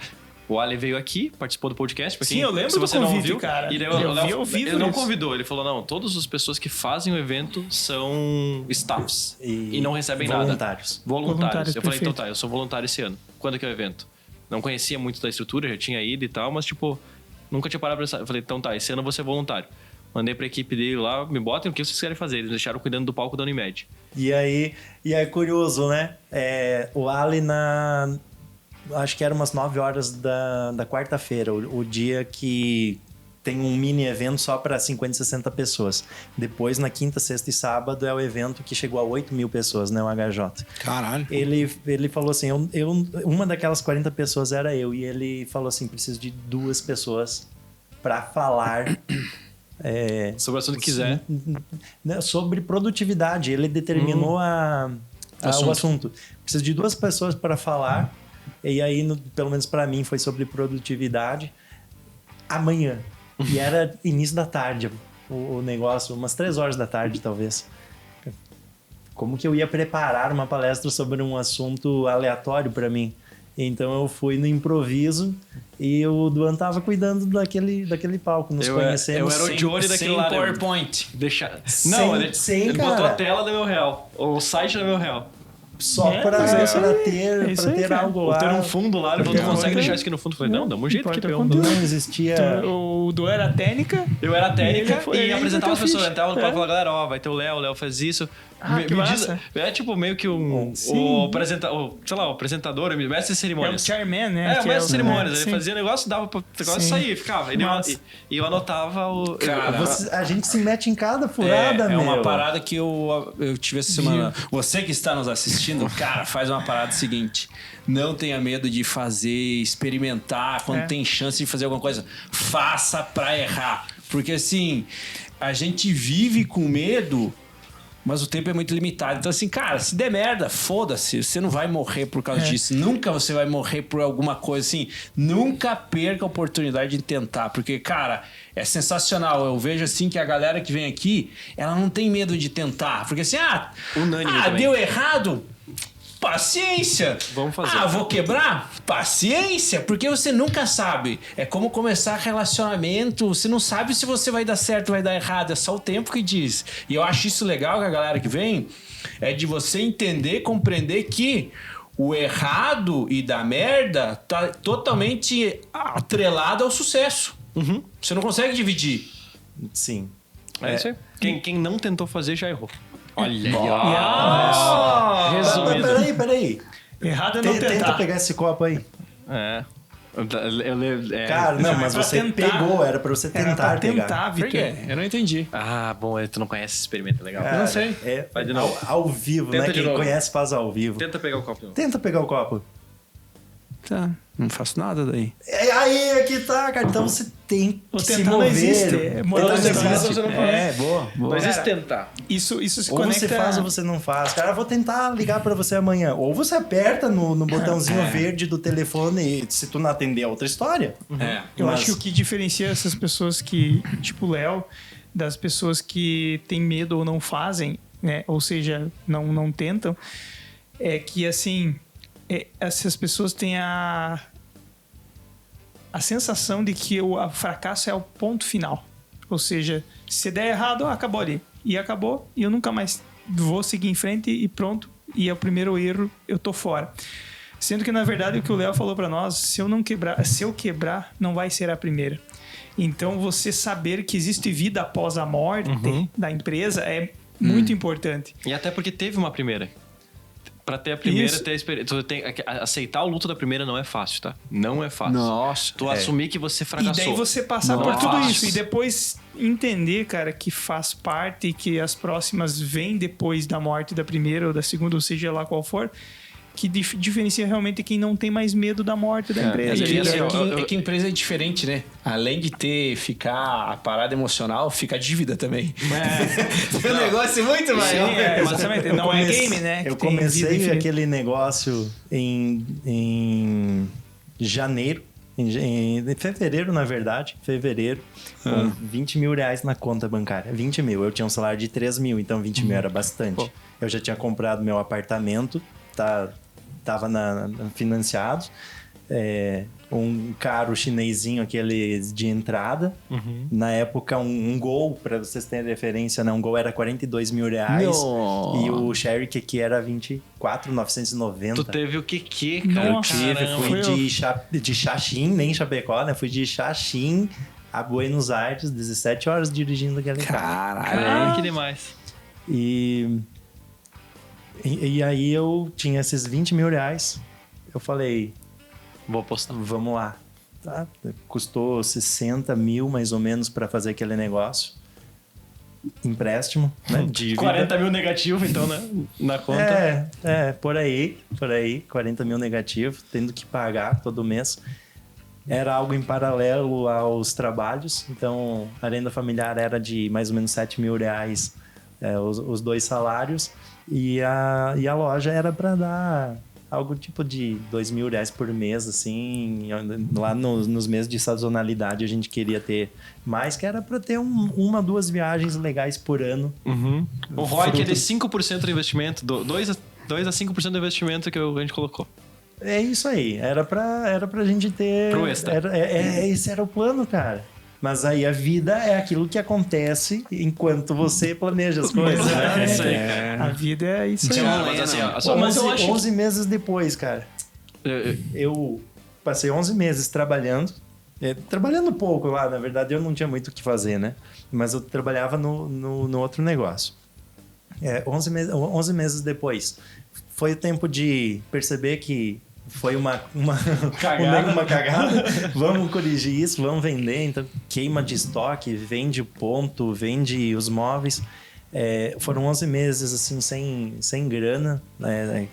O Ali veio aqui, participou do podcast. Sim, eu lembro do convite, cara. Ele não convidou, ele falou, não, todas as pessoas que fazem o evento são staffs e não recebem voluntários. Nada. Voluntários. Eu falei, então tá, eu sou voluntário esse ano. Quando que é o evento? Não conhecia muito da estrutura, já tinha ido e tal, mas nunca tinha parado pra pensar. Eu falei, então tá, esse ano eu vou ser voluntário. Mandei pra equipe dele lá, me botem o que vocês querem fazer. Eles me deixaram cuidando do palco da Unimed. E aí, é curioso, né? O Ali acho que era umas 9 horas da quarta-feira, o dia que tem um mini evento só para 50, 60 pessoas. Depois, na quinta, sexta e sábado, é o evento que chegou a 8 mil pessoas, né? O HJ. Caralho. Ele falou assim, uma daquelas 40 pessoas era eu. E ele falou assim, preciso de 2 pessoas para falar Sobre o assunto que quiser. Sobre produtividade. Ele determinou o assunto. Precisa de 2 pessoas para falar. E aí, pelo menos para mim, foi sobre produtividade. Amanhã. E era início da tarde o negócio, umas 3 horas da tarde, talvez. Como que eu ia preparar uma palestra sobre um assunto aleatório para mim? Então eu fui no improviso e o Duan tava cuidando daquele palco, nos conhecemos. Eu era o Johnny daquele lado. PowerPoint. Não, ele botou a tela da Meu Real, o site da Meu Real. Só pra ter algo lá. Ou ter um fundo lá, ele falou, tu consegue deixar isso aqui no fundo? Eu falei, não, dá um jeito que não existia... O Du era técnica. Eu era técnica e apresentava as pessoas. Entrava no palco e falava, galera, ó, vai ter o Léo faz isso. Que massa. É tipo meio que o apresentador, mestre de cerimônias. É o chairman, né? O mestre de cerimônias. Ele fazia negócio, dava pra negócio sair, ficava. E eu anotava o... Cara, a gente se mete em cada furada, meu. É uma parada que eu tive essa semana. Você que está nos assistindo, cara, faz uma parada seguinte. Não tenha medo de fazer, experimentar. Quando tem chance de fazer alguma coisa, faça pra errar. Porque assim, a gente vive com medo... Mas o tempo é muito limitado. Então, assim, cara, se der merda, foda-se. Você não vai morrer por causa disso. Nunca você vai morrer por alguma coisa assim. Nunca perca a oportunidade de tentar. Porque, cara, é sensacional. Eu vejo, assim, que a galera que vem aqui, ela não tem medo de tentar. Porque, assim, deu errado... Paciência! Vamos fazer. Vou quebrar? Paciência! Porque você nunca sabe. É como começar relacionamento. Você não sabe se você vai dar certo ou vai dar errado. É só o tempo que diz. E eu acho isso legal com a galera que vem. É de você entender, compreender que o errado e da merda tá totalmente atrelado ao sucesso. Você não consegue dividir. Sim. É isso aí. Quem não tentou fazer já errou. Olha aí. Resumido. Peraí. Errado é não tentar. Tenta pegar esse copo aí. Cara, não, mas você pegou, era pra você tentar pegar. Por quê? Eu não entendi. Bom, tu não conhece esse experimento, legal. Cara, eu não sei. Vai de novo. Ao vivo, Tenta né? Quem conhece faz ao vivo. Tenta pegar o copo. Tenta pegar o copo. Tá, não faço nada daí. Aí é que tá, cara. Então você tem que se mover. Não existe. Boa. Não existe tentar. Isso se ou conecta... você faz ou você não faz. Cara, eu vou tentar ligar pra você amanhã. Ou você aperta no botãozinho verde do telefone e se tu não atender é outra história. Eu acho que o que diferencia essas pessoas que, tipo o Léo, das pessoas que têm medo ou não fazem, né? Ou seja, não tentam, é que, assim... essas pessoas têm a sensação de que o fracasso é o ponto final. Ou seja, se der errado, acabou ali. E acabou, e eu nunca mais vou seguir em frente e pronto. E é o primeiro erro, eu tô fora. Sendo que, na verdade, o que o Léo falou para nós, se eu quebrar, não vai ser a primeira. Então, você saber que existe vida após a morte da empresa é muito importante. E até porque teve uma primeira. Pra ter a primeira, ter a experiência. Aceitar o luto da primeira não é fácil, tá? Não é fácil. Nossa. Tu assumir que você fracassou. E daí você passar por tudo isso. E depois entender, cara, que faz parte e que as próximas vêm depois da morte da primeira ou da segunda, ou seja lá qual for. Que diferencia realmente quem não tem mais medo da morte da empresa. É que a empresa é diferente, né? Além de ficar a parada emocional, fica a dívida também. O negócio é muito maior. Exatamente. Não é game, né? Eu comecei aquele negócio em janeiro. Em fevereiro, na verdade. Com 20 mil reais na conta bancária. 20 mil. Eu tinha um salário de 3 mil, então 20 mil era bastante. Eu já tinha comprado meu apartamento. Tava financiado. Um carro chinesinho, aquele de entrada. Na época, um Gol, para vocês terem referência, né? Um Gol era 42 mil reais. E o Cherokee aqui era 24.990. Tu teve o que, cara? Eu fui de Xaxim, nem Chapecó, né? Fui de Xaxim a Buenos Aires, 17 horas dirigindo aquele carro. Caralho, que demais. E aí eu tinha esses 20 mil reais. Eu falei... Vou apostar. Vamos lá. Tá? Custou 60 mil, mais ou menos, para fazer aquele negócio. Empréstimo, né? Dívida. 40 mil negativo, então, né? Na conta. Por aí. 40 mil negativo, tendo que pagar todo mês. era algo em paralelo aos trabalhos. Então, a renda familiar era de mais ou menos R$7.000, os 2 salários. E a loja era para dar algo tipo de R$2.000 por mês, assim. Lá nos meses de sazonalidade a gente queria ter mais, que era para ter 1-2 viagens legais por ano. Uhum. O ROI é de 5% do investimento, 2 a 5% do investimento que a gente colocou. É isso aí, era pra gente ter... Pro extra. Esse era o plano, cara. Mas aí a vida é aquilo que acontece enquanto você planeja as coisas. É isso aí, cara. A vida é isso aí. Mas assim, 11 meses depois, cara. Eu passei 11 meses trabalhando. Trabalhando pouco lá, na verdade eu não tinha muito o que fazer, né? Mas eu trabalhava no outro negócio. 11 meses depois. Foi o tempo de perceber que foi uma cagada. Vamos corrigir isso, vamos vender. Então, queima de estoque, vende ponto, vende os móveis. Foram 11 meses assim, sem grana,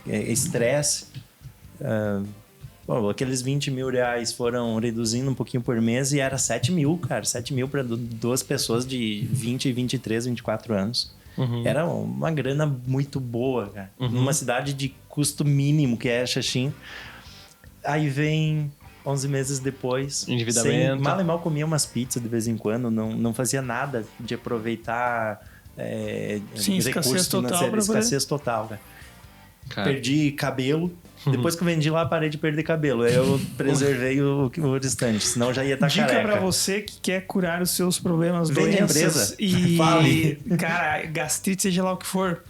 estresse. Aqueles R$20.000 foram reduzindo um pouquinho por mês e era 7 mil, cara. 7 mil para 2 pessoas de 20, 23, 24 anos. Uhum. Era uma grana muito boa, cara. Uhum. Numa cidade de custo mínimo, que é Xaxim. Aí vem 11 meses depois. Endividamento. Mal e mal comia umas pizzas de vez em quando. Não fazia nada de aproveitar recursos financeiros. Escassez total, cara. Perdi cabelo. Depois que eu vendi lá, parei de perder cabelo. Aí eu preservei o restante, senão já ia estar careca. Dica pra você que quer curar os seus problemas, vende doenças empresa. E, fale. Cara, gastrite, seja lá o que for,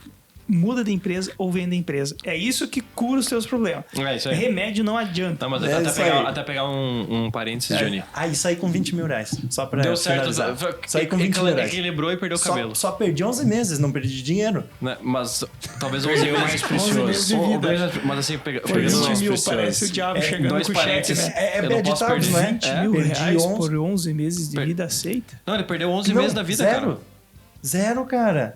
muda de empresa ou vende a empresa. É isso que cura os seus problemas. É isso aí. Remédio não adianta. Não, mas até pegar um parênteses, Johnny. Isso aí com R$20.000. Só pra deu certo. Isso aí com R$20.000. Equilibrou e perdeu o cabelo. Só perdi 11 meses, não perdi dinheiro. Né? Mas talvez 11 meses mais precioso. Mas assim, pegando 20 mil, parece o diabo chegando com o cheque, né? Eu não posso perder R$20.000 por 11 meses de vida aceita? Não, ele perdeu 11 meses da vida, cara. Zero, cara.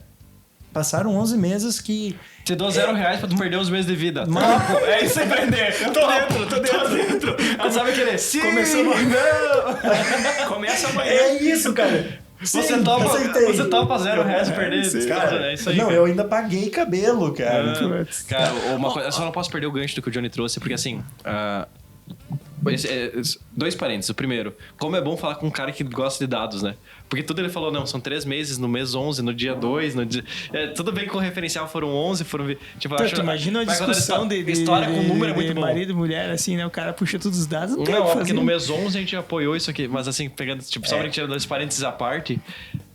Passaram 11 meses que... Te dou R$0 pra tu perder 11 meses de vida. É isso aí, empreender. Eu tô dentro. Sabe querer? Sim! Começa amanhã. É isso, cara. Você topa R$0 perder? Cara, é isso aí. Não, cara. Eu ainda paguei cabelo, cara. Cara, uma coisa, eu só não posso perder o gancho do que o Johnny trouxe, porque assim... 2 parênteses. O primeiro, como é bom falar com um cara que gosta de dados, né? Porque tudo ele falou, não, são 3 meses, no mês 11, no dia 2, no dia... tudo bem que com o referencial foram 11, foram... Tipo, imagina a discussão de história com número é muito bom. Marido e mulher, assim, né? O cara puxa todos os dados, não porque no mês 11 a gente apoiou isso aqui, mas assim, pegando, tipo, só tirando os parênteses à parte,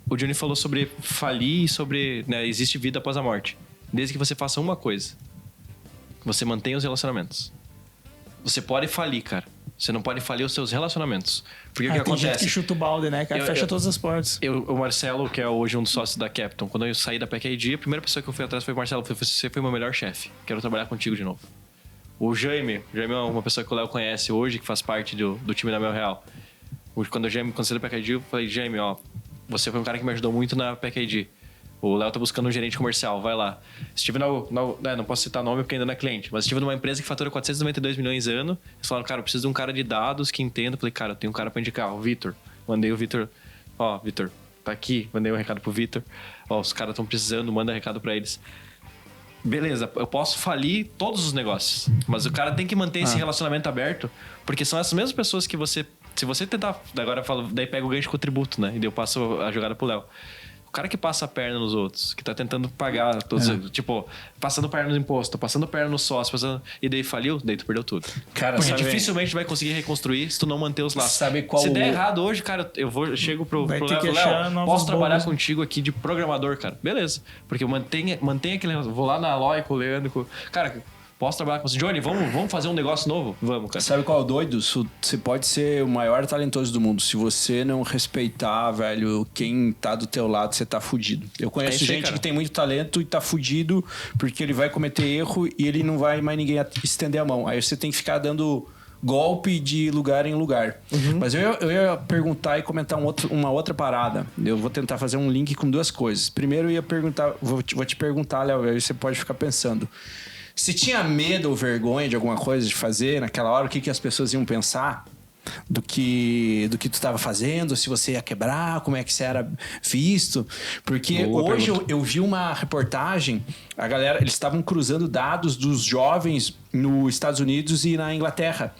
o Johnny falou sobre falir e sobre, né, existe vida após a morte. Desde que você faça uma coisa. Você mantenha os relacionamentos. Você pode falir, cara. Você não pode falir os seus relacionamentos. Porque o que acontece? Gente que chuta o balde, né, cara? Fecha todas as portas. O Marcelo, que é hoje um dos sócios da Capton, quando eu saí da PKD, a primeira pessoa que eu fui atrás foi o Marcelo. Você foi o meu melhor chefe. Quero trabalhar contigo de novo. O Jaime é uma pessoa que o Léo conhece hoje, que faz parte do time da Mel Real. Quando eu saí da PKD, eu falei, Jaime, você foi um cara que me ajudou muito na PKD. O Léo tá buscando um gerente comercial, vai lá. Estive não posso citar nome porque ainda não é cliente, mas estive numa empresa que fatura 492 milhões ano. Eles falaram, cara, eu preciso de um cara de dados que entenda. Eu falei, cara, eu tenho um cara pra indicar, o Vitor. Mandei o Vitor, Vitor, tá aqui. Mandei um recado pro Vitor. Os caras estão precisando, manda recado pra eles. Beleza, eu posso falir todos os negócios, mas o cara tem que manter esse relacionamento aberto, porque são essas mesmas pessoas que você... Se você tentar... Agora eu falo, daí pega o gancho com o tributo, né? E daí eu passo a jogada pro Léo. O cara que passa a perna nos outros, que tá tentando pagar, tipo, passando perna no imposto, passando perna no sócio, e daí faliu, daí tu perdeu tudo. Cara, porque dificilmente vai conseguir reconstruir se tu não manter os laços. Se der errado hoje, cara, eu chego pro Léo, posso trabalhar contigo aqui de programador, cara. Beleza. Porque eu mantenho aquele... Vou lá na Aloy com o Leandro, cara... Posso trabalhar com você? Johnny, vamos fazer um negócio novo? Vamos, cara. Sabe qual é o doido? Você pode ser o maior talentoso do mundo. Se você não respeitar, velho, quem tá do teu lado, você tá fudido. Eu conheço gente que tem muito talento e tá fudido porque ele vai cometer erro e ele não vai mais ninguém estender a mão. Aí você tem que ficar dando golpe de lugar em lugar. Mas eu ia perguntar e comentar uma outra parada. Eu vou tentar fazer um link com 2 coisas. Primeiro eu ia perguntar... Vou te perguntar, Léo, aí você pode ficar pensando... Se tinha medo ou vergonha de alguma coisa de fazer naquela hora, o que as pessoas iam pensar? do que tu estava fazendo, se você ia quebrar, como é que você era visto. Porque hoje eu vi uma reportagem, a galera, eles estavam cruzando dados dos jovens nos Estados Unidos e na Inglaterra.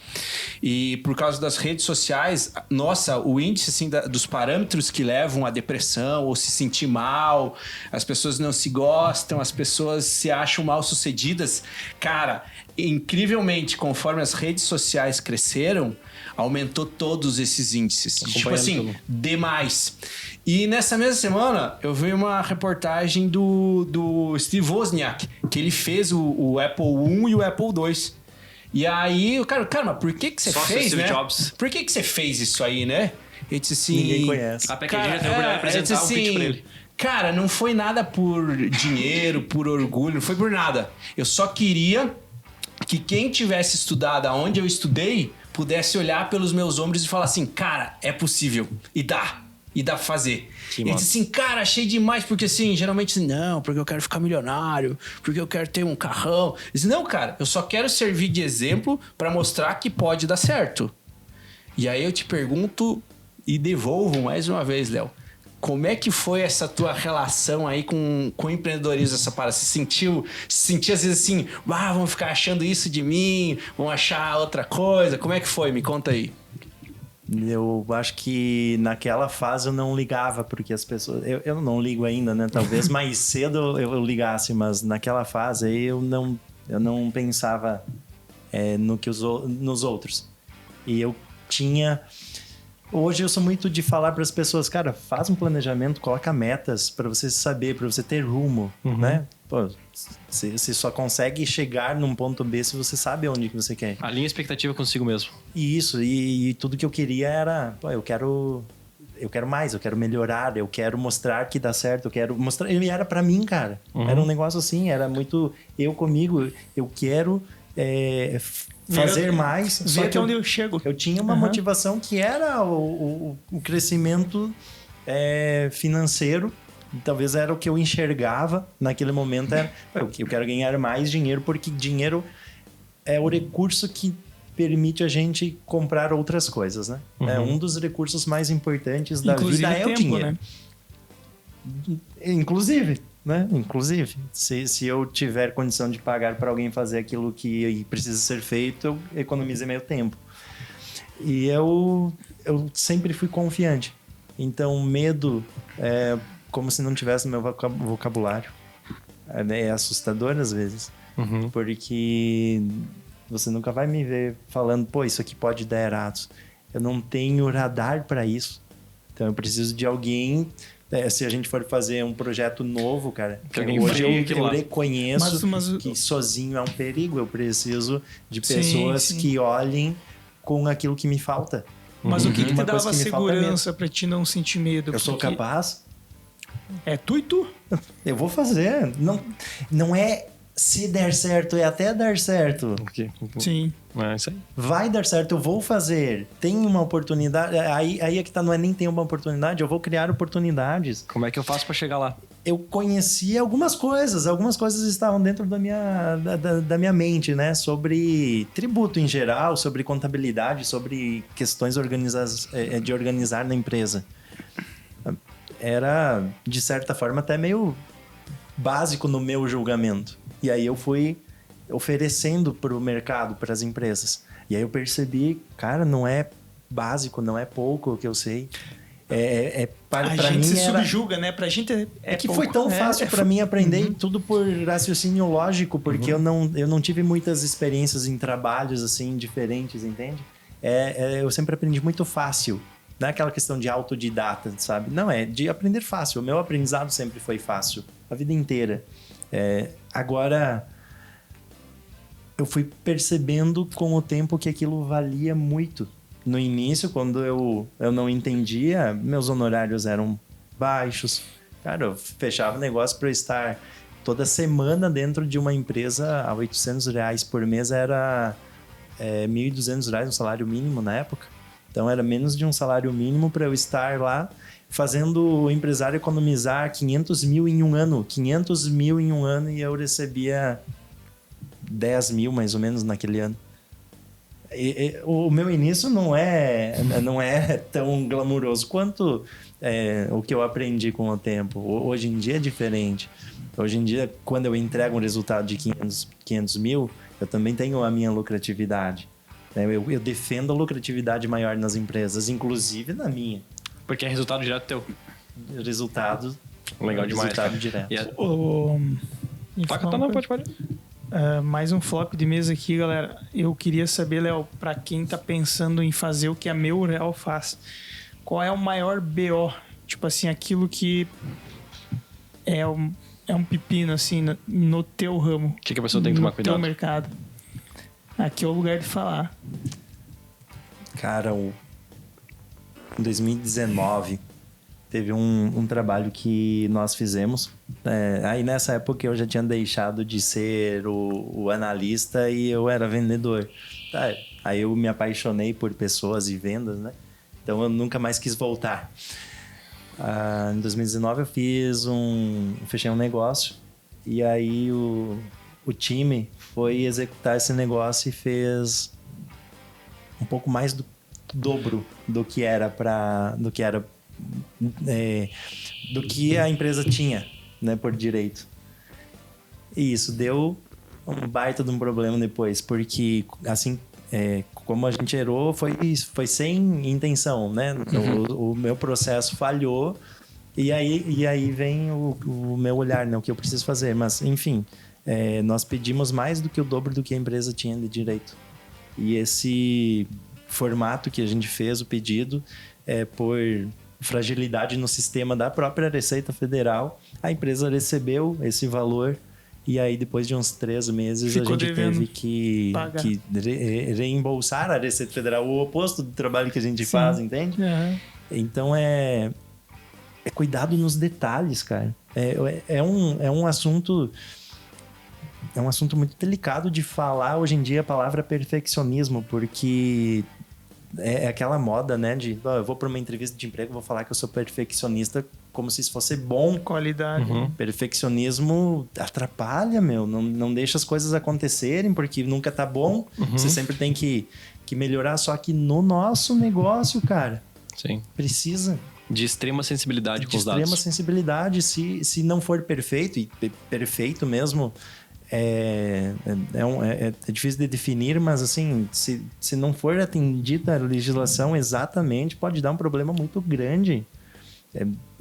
E por causa das redes sociais, nossa, o índice assim, dos parâmetros que levam à depressão ou se sentir mal, as pessoas não se gostam, as pessoas se acham mal-sucedidas. Cara, incrivelmente, conforme as redes sociais cresceram, aumentou todos esses índices. Tipo assim, demais. E nessa mesma semana, eu vi uma reportagem do Steve Wozniak, que ele fez o Apple I e o Apple II. E aí, o cara, mas por que você fez, Steve né? Jobs. Por que você fez isso aí, né? Ele disse assim... Ninguém conhece. A pequenininha tem a apresentar um pitch pra ele. Cara, não foi nada por dinheiro, por orgulho, não foi por nada. Eu só queria que quem tivesse estudado aonde eu estudei pudesse olhar pelos meus ombros e falar assim, cara, é possível. E dá pra fazer. Ele disse assim, cara, achei demais, porque assim, geralmente, não, porque eu quero ficar milionário, porque eu quero ter um carrão. Ele disse, não, cara, eu só quero servir de exemplo pra mostrar que pode dar certo. E aí eu te pergunto e devolvo mais uma vez, Léo. Como é que foi essa tua relação aí com o empreendedorismo, essa parada? Você sentiu às vezes assim, vão ficar achando isso de mim, vão achar outra coisa? Como é que foi? Me conta aí. Eu acho que naquela fase eu não ligava, porque as pessoas... Eu não ligo ainda, né? Talvez mais cedo eu ligasse, mas naquela fase aí eu não pensava nos outros. E eu tinha... Hoje eu sou muito de falar para as pessoas, cara, faz um planejamento, coloca metas para você saber, para você ter rumo, né? Pô, você só consegue chegar num ponto B se você sabe onde que você quer. Alinha a expectativa consigo mesmo. Isso, e tudo que eu queria era, pô, eu quero mais, eu quero melhorar, eu quero mostrar que dá certo, eu quero mostrar... E era para mim, cara. Era um negócio assim, era muito eu comigo, eu quero... fazer mais. Ver até onde eu chego. Eu tinha uma motivação que era o crescimento financeiro. Talvez era o que eu enxergava naquele momento. Eu quero ganhar mais dinheiro, porque dinheiro é o recurso que permite a gente comprar outras coisas, né? É um dos recursos mais importantes da vida, é o dinheiro. Né? Inclusive, né? Inclusive, se eu tiver condição de pagar para alguém fazer aquilo que precisa ser feito, eu economizo meu tempo. E eu sempre fui confiante. Então, medo é como se não tivesse no meu vocabulário. É assustador às vezes. Porque você nunca vai me ver falando, pô, isso aqui pode dar errado. Eu não tenho radar para isso. Então, eu preciso de alguém... se a gente for fazer um projeto novo, cara, hoje eu reconheço que sozinho é um perigo. Eu preciso de pessoas que olhem com aquilo que me falta. Mas o que te dava segurança para ti não sentir medo? Eu sou capaz. É tu e tu. Eu vou fazer. Não é se der certo, é até dar certo. Sim. É isso aí. Vai dar certo, eu vou fazer. Tem uma oportunidade. Aí é que tá, não é nem tem uma oportunidade, eu vou criar oportunidades. Como é que eu faço para chegar lá? Eu conheci algumas coisas estavam dentro da minha mente, né? Sobre tributo em geral, sobre contabilidade, sobre questões de organizar na empresa. Era, de certa forma, até meio básico no meu julgamento. E aí eu fui oferecendo para o mercado, para as empresas. E aí eu percebi, cara, não é básico, não é pouco o que eu sei. Para a gente mim se subjuga, né? Pra gente é que pouco. Foi tão fácil para mim aprender tudo por raciocínio lógico, porque eu não tive muitas experiências em trabalhos assim diferentes, entende? Eu sempre aprendi muito fácil. Não é aquela questão de autodidata, sabe? Não, é de aprender fácil. O meu aprendizado sempre foi fácil, a vida inteira. Agora, eu fui percebendo com o tempo que aquilo valia muito. No início, quando eu não entendia, meus honorários eram baixos. Cara, eu fechava negócio para eu estar toda semana dentro de uma empresa a R$800 por mês. Era R$1.200 um salário mínimo na época. Então, era menos de um salário mínimo para eu estar lá fazendo o empresário economizar 500 mil em um ano. 500 mil em um ano, e eu recebia 10 mil mais ou menos naquele ano. O meu início não é tão glamuroso quanto o que eu aprendi com o tempo. Hoje em dia é diferente. Hoje em dia, quando eu entrego um resultado de 500 mil, eu também tenho a minha lucratividade. Eu defendo a lucratividade maior nas empresas, inclusive na minha. Porque é resultado direto teu. Resultado. Legal demais. Resultado direto. Não, pode. Mais um flop de mesa aqui, galera. Eu queria saber, Léo, pra quem tá pensando em fazer o que a Meu Real faz, qual é o maior BO? Tipo assim, aquilo que é um pepino, assim, no teu ramo. O que a pessoa tem que tomar cuidado? No teu mercado. Aqui é o lugar de falar. Cara, em 2019, teve um trabalho que nós fizemos. Aí nessa época eu já tinha deixado de ser o analista e eu era vendedor. Aí eu me apaixonei por pessoas e vendas, né? Então eu nunca mais quis voltar. Em 2019 eu fechei um negócio e aí o time foi executar esse negócio e fez um pouco mais do dobro do que a empresa tinha, né, por direito. E isso deu um baita de um problema depois, porque assim, como a gente errou, foi sem intenção, né? O meu processo falhou e aí vem o meu olhar, né? O que eu preciso fazer. Mas, enfim, nós pedimos mais do que o dobro do que a empresa tinha de direito. E esse formato que a gente fez, o pedido, por fragilidade no sistema da própria Receita Federal, a empresa recebeu esse valor e aí depois de uns 3 meses a gente teve que reembolsar a Receita Federal, o oposto do trabalho que a gente faz, entende? Uhum. Então é cuidado nos detalhes, cara. É um assunto muito delicado de falar hoje em dia, a palavra perfeccionismo, porque é aquela moda, né? Eu vou para uma entrevista de emprego, vou falar que eu sou perfeccionista como se isso fosse bom. Qualidade. Uhum. Perfeccionismo atrapalha, meu. Não deixa as coisas acontecerem, porque nunca tá bom. Uhum. Você sempre tem que melhorar. Só que no nosso negócio, cara, sim, precisa de extrema sensibilidade com os dados. De extrema sensibilidade. Se não for perfeito, e perfeito mesmo, é difícil de definir, mas assim, se não for atendida a legislação exatamente, pode dar um problema muito grande.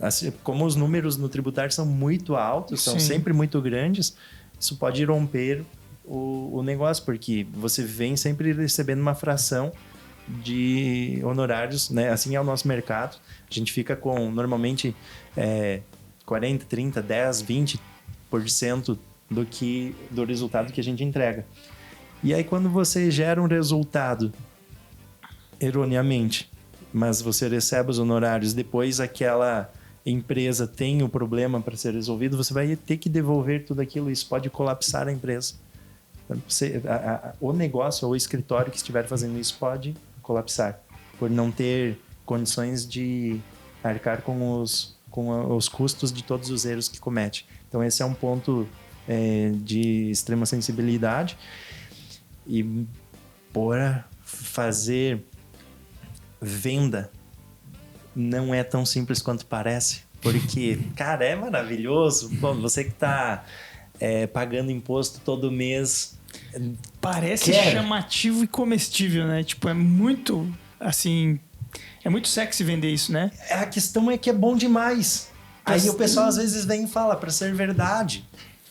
Assim, como os números no tributário são muito altos, são sempre muito grandes, isso pode romper o negócio, porque você vem sempre recebendo uma fração de honorários, né? Assim é o nosso mercado. A gente fica com, normalmente, 40, 30, 10, 20% do resultado que a gente entrega. E aí, quando você gera um resultado erroneamente, mas você recebe os honorários, depois aquela empresa tem o problema para ser resolvido, você vai ter que devolver tudo aquilo. Isso pode colapsar a empresa. O negócio ou o escritório que estiver fazendo isso pode colapsar por não ter condições de arcar com os custos de todos os erros que comete. Então esse é um ponto de extrema sensibilidade. E fazer venda não é tão simples quanto parece, porque, cara, é maravilhoso. Pô, você que está pagando imposto todo mês, parece chamativo e comestível, né? Tipo, é muito, assim, é muito sexy vender isso, né? A questão é que é bom demais. Aí o pessoal às vezes vem e fala, para ser verdade.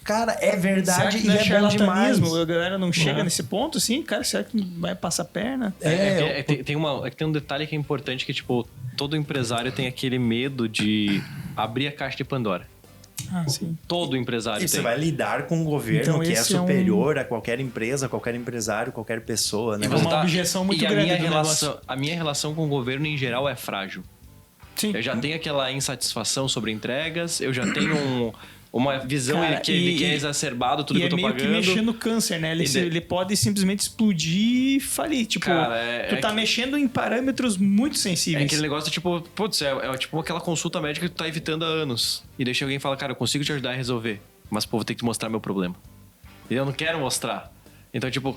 Cara, é verdade e é bom demais. A galera não chega nesse ponto, assim? Cara, será que vai passar perna? Tem um detalhe que é importante, que tipo, todo empresário tem aquele medo de abrir a caixa de Pandora. Ah, sim. Todo empresário tem. Você vai lidar com um governo que é superior a qualquer empresa, qualquer empresário, quobquer pessoa, né? É uma objeção muito grande. A minha relação com o governo em geral é frágil. Sim. Eu já tenho aquela insatisfação sobre entregas, eu já tenho uma visão que é exacerbado tudo que eu tô pagando. E é meio que mexer no câncer, né? Ele pode simplesmente explodir e falir. Tipo, tu tá mexendo em parâmetros muito sensíveis. É aquele negócio, tipo, putz, é tipo aquela consulta médica que tu tá evitando há anos. E deixa alguém falar, cara, eu consigo te ajudar a resolver, mas, pô, vou ter que te mostrar meu problema. E eu não quero mostrar. Então, tipo,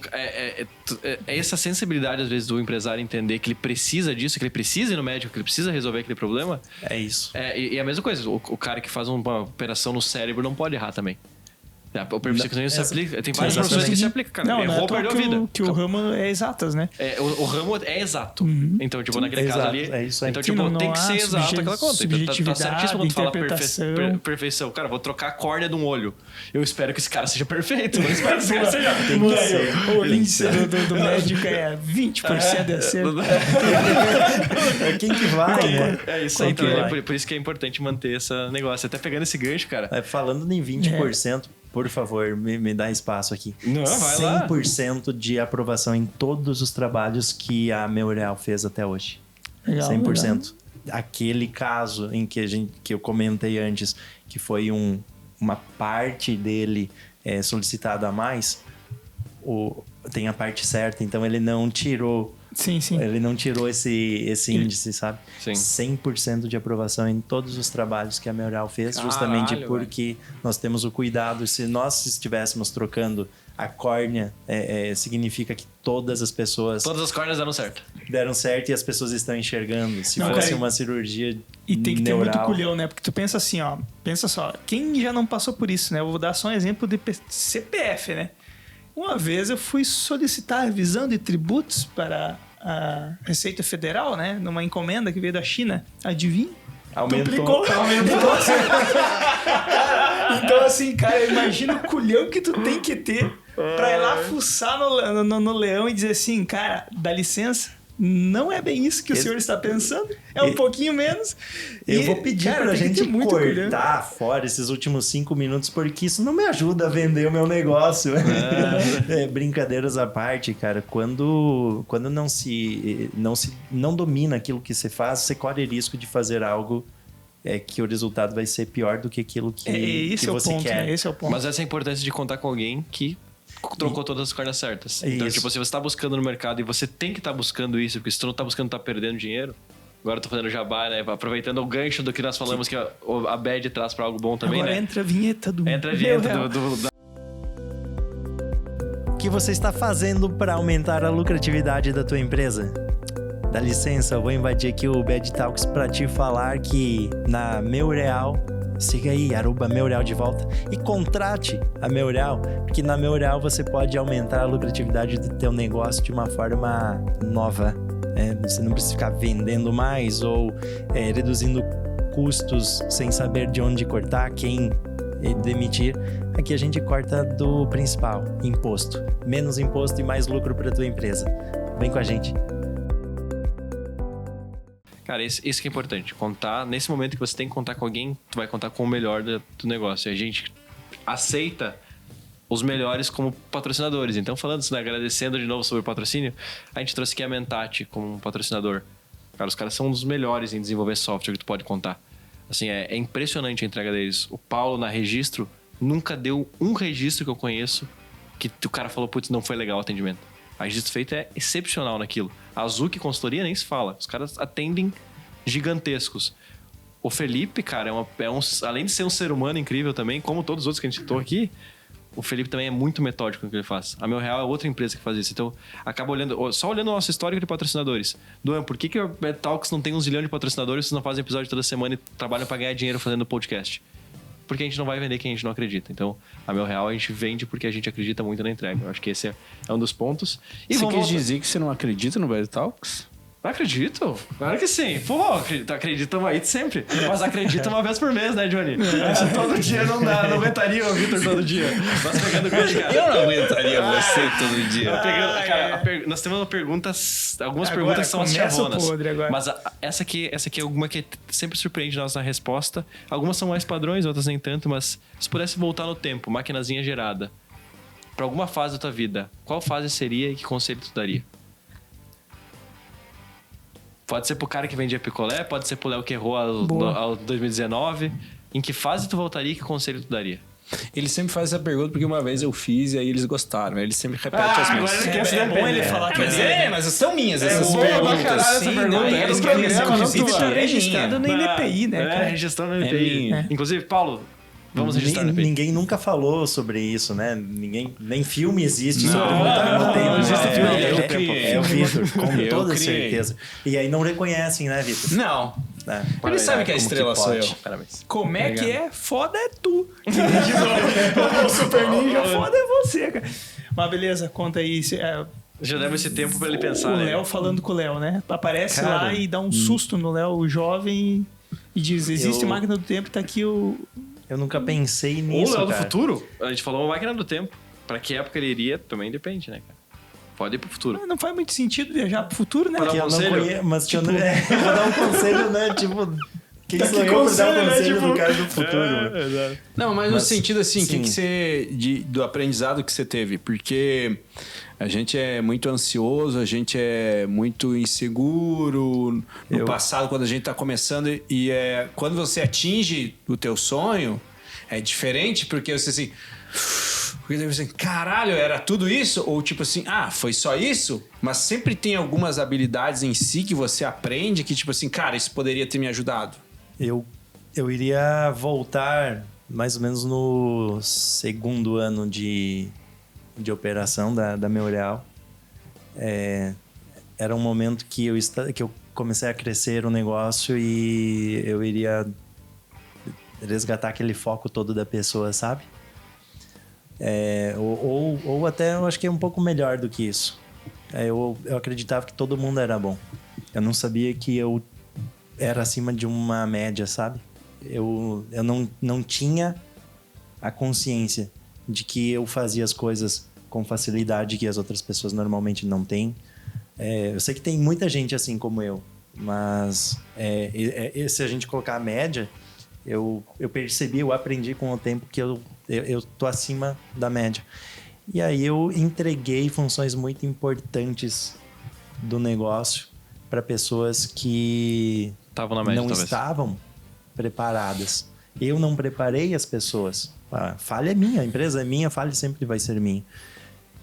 essa sensibilidade, às vezes, do empresário entender que ele precisa disso, que ele precisa ir no médico, que ele precisa resolver aquele problema. É isso. E a mesma coisa, o cara que faz uma operação no cérebro não pode errar também. O perfeccionismo se aplica. Tem várias profissões que se aplicam, cara. Não, Errou, perdeu a vida. Que o ramo é exatas, né? O ramo é exato. Então, tipo, naquele caso exato, ali. É isso aí. Então, tipo, tem que ser exato aquela conta. Então, tá certíssimo quando fala perfeição. Cara, vou trocar a córnea de um olho. Eu espero que esse cara seja perfeito. Não espero que esse cara seja. O índice do médico é 20% de acerto. É quem que vai, né? É isso aí. Então, por isso que é importante manter esse negócio. Até pegando esse gancho, cara. Falando em 20%, por favor, me dá espaço aqui. Não, vai lá. 100% de aprovação em todos os trabalhos que a Meureal fez até hoje. Legal, 100%. legal. Aquele caso em que eu comentei antes, que foi uma parte dele solicitada a mais, tem a parte certa, então ele não tirou. Sim. Ele não tirou esse índice, sabe? Sim. 100% de aprovação em todos os trabalhos que a Meureal fez, justamente porque nós temos o cuidado. Se nós estivéssemos trocando a córnea, significa que todas as pessoas... Todas as córneas deram certo. Deram certo e as pessoas estão enxergando. Se fosse uma cirurgia E tem que ter neural, muito culhão, né? Porque tu pensa assim, ó. Pensa só, quem já não passou por isso, né? Eu vou dar só um exemplo de CPF, né? Uma vez eu fui solicitar a revisão de tributos para a Receita Federal, né? Numa encomenda que veio da China. Adivinha? aumentou. Então, assim, cara, imagina o culhão que tu tem que ter pra ir lá fuçar no leão e dizer assim, cara, dá licença, não é bem isso que o senhor está pensando, é um pouquinho menos. Eu vou pedir pra gente cortar fora esses últimos 5 minutos, porque isso não me ajuda a vender o meu negócio. Brincadeiras à parte, cara, quando não domina aquilo que você faz, você corre risco de fazer algo que o resultado vai ser pior do que aquilo que você quer. Né? Esse é o ponto. Mas essa é a importância de contar com alguém que trocou todas as cordas certas. Então, tipo, se você tá buscando no mercado e você tem que estar buscando isso, porque se tu não tá buscando, tá perdendo dinheiro. Agora eu tô fazendo jabá, né? Aproveitando o gancho do que nós falamos, que a Bad traz pra algo bom também, agora, né? Entra a vinheta do... Entra a vinheta do... O que você está fazendo para aumentar a lucratividade da tua empresa? Dá licença, eu vou invadir aqui o Bad Talks para te falar que na Meureal, siga aí, @Meureal de volta e contrate a Meureal, porque na Meureal você pode aumentar a lucratividade do teu negócio de uma forma nova. Você não precisa ficar vendendo mais ou reduzindo custos sem saber de onde cortar, quem demitir. Aqui a gente corta do principal, imposto. Menos imposto e mais lucro para tua empresa. Vem com a gente. Cara, isso que é importante. Contar, nesse momento que você tem que contar com alguém, tu vai contar com o melhor do negócio. E a gente aceita os melhores como patrocinadores. Então, falando isso, né, agradecendo de novo sobre o patrocínio, a gente trouxe aqui a Mentati como um patrocinador. Cara, os caras são um dos melhores em desenvolver software que tu pode contar. Assim, é impressionante a entrega deles. O Paulo, na Registro, nunca deu um registro que eu conheço que o cara falou, putz, não foi legal o atendimento. A Registro Feito é excepcional naquilo. A Azuki Consultoria nem se fala. Os caras atendem gigantescos. O Felipe, cara, além de ser um ser humano incrível também, como todos os outros que a gente citou aqui, o Felipe também é muito metódico no que ele faz. A Meureal é outra empresa que faz isso. Então, acaba só olhando o nosso histórico de patrocinadores. Duan, por que o Bad Talks não tem 1 zilhão de patrocinadores e vocês não fazem episódio toda semana e trabalham para ganhar dinheiro fazendo podcast? Porque a gente não vai vender quem a gente não acredita. Então, a Meureal a gente vende porque a gente acredita muito na entrega. Eu acho que esse é um dos pontos. E você quis dizer que você não acredita no Bad Talks? Acredito. Claro que sim. Pô, acreditamos aí sempre. Mas acredita uma vez por mês, né, Johnny? Todo dia não dá. Não aguentaria o Vitor todo dia. Mas pegando coisa, cara. Eu não aguentaria você todo dia. Nós temos algumas perguntas que são as chavonas. Mas essa aqui é alguma que sempre surpreende nós na resposta. Algumas são mais padrões, outras nem tanto. Mas se pudesse voltar no tempo, maquinazinha gerada, pra alguma fase da tua vida, qual fase seria e que conselho tu daria? Pode ser pro cara que vendia picolé, pode ser pro Léo que errou ao 2019. Em que fase tu voltaria e que conselho tu daria? Ele sempre faz essa pergunta porque uma vez eu fiz e aí eles gostaram. Ele sempre repete as mesmas. É bom ele falar que mas são minhas essas perguntas. Sim, eles tá registrado no INPI, né? Registrado no INPI. Inclusive, Paulo, Vamos registrar na PI. Ninguém nunca falou sobre isso, né? Nem filme existe sobre Não, voltar no tempo. não existe filme de Eu tempo. É o Vitor, com Eu toda criei. certeza. E aí não reconhecem, né, Vitor? Não. É. Ele sabe que a Como estrela que sou pode? eu. Parabéns. Como é que é? Foda é tu. O Super Ninja, foda é você, cara. Mas beleza, conta aí. Já leva esse tempo pra ele pensar, o né? Léo falando com o Léo, né? Aparece Cara, lá e dá um susto no Léo, o jovem, e diz: existe Eu- máquina do tempo, tá aqui o. Eu nunca pensei Ou nisso, o Léo do cara. futuro. A gente falou uma máquina do tempo. Pra que época ele iria, também depende, né, cara? Pode ir pro futuro. Não faz muito sentido viajar pro futuro, né? Para Que eu não conselho? conheço, mas que eu não... eu vou dar um conselho, né? Tipo, quem sou que eu pra dar conselho, um né? conselho Tipo, do cara do futuro? né? Exato. Não, mas no sentido assim, sim. que você. Do aprendizado que você teve. Porque a gente é muito ansioso, a gente é muito inseguro. No passado, quando a gente tá começando, quando você atinge o teu sonho, é diferente, porque você assim. Porque você assim, caralho, era tudo isso? Ou tipo assim, foi só isso? Mas sempre tem algumas habilidades em si que você aprende que, tipo assim, cara, isso poderia ter me ajudado. Eu iria voltar mais ou menos no segundo ano de operação da Meureal. Era um momento que eu comecei a crescer o negócio e eu iria resgatar aquele foco todo da pessoa, sabe? Ou até eu acho que é um pouco melhor do que isso. Eu acreditava que todo mundo era bom. Eu não sabia que eu era acima de uma média, sabe? Eu não tinha a consciência de que eu fazia as coisas com facilidade que as outras pessoas normalmente não têm. Eu sei que tem muita gente assim como eu, mas se a gente colocar a média, eu percebi, eu aprendi com o tempo que eu tô acima da média. E aí eu entreguei funções muito importantes do negócio para pessoas que Estavam na média, não talvez. estavam preparadas. Eu não preparei as pessoas. A falha é minha, a empresa é minha, a falha sempre vai ser minha.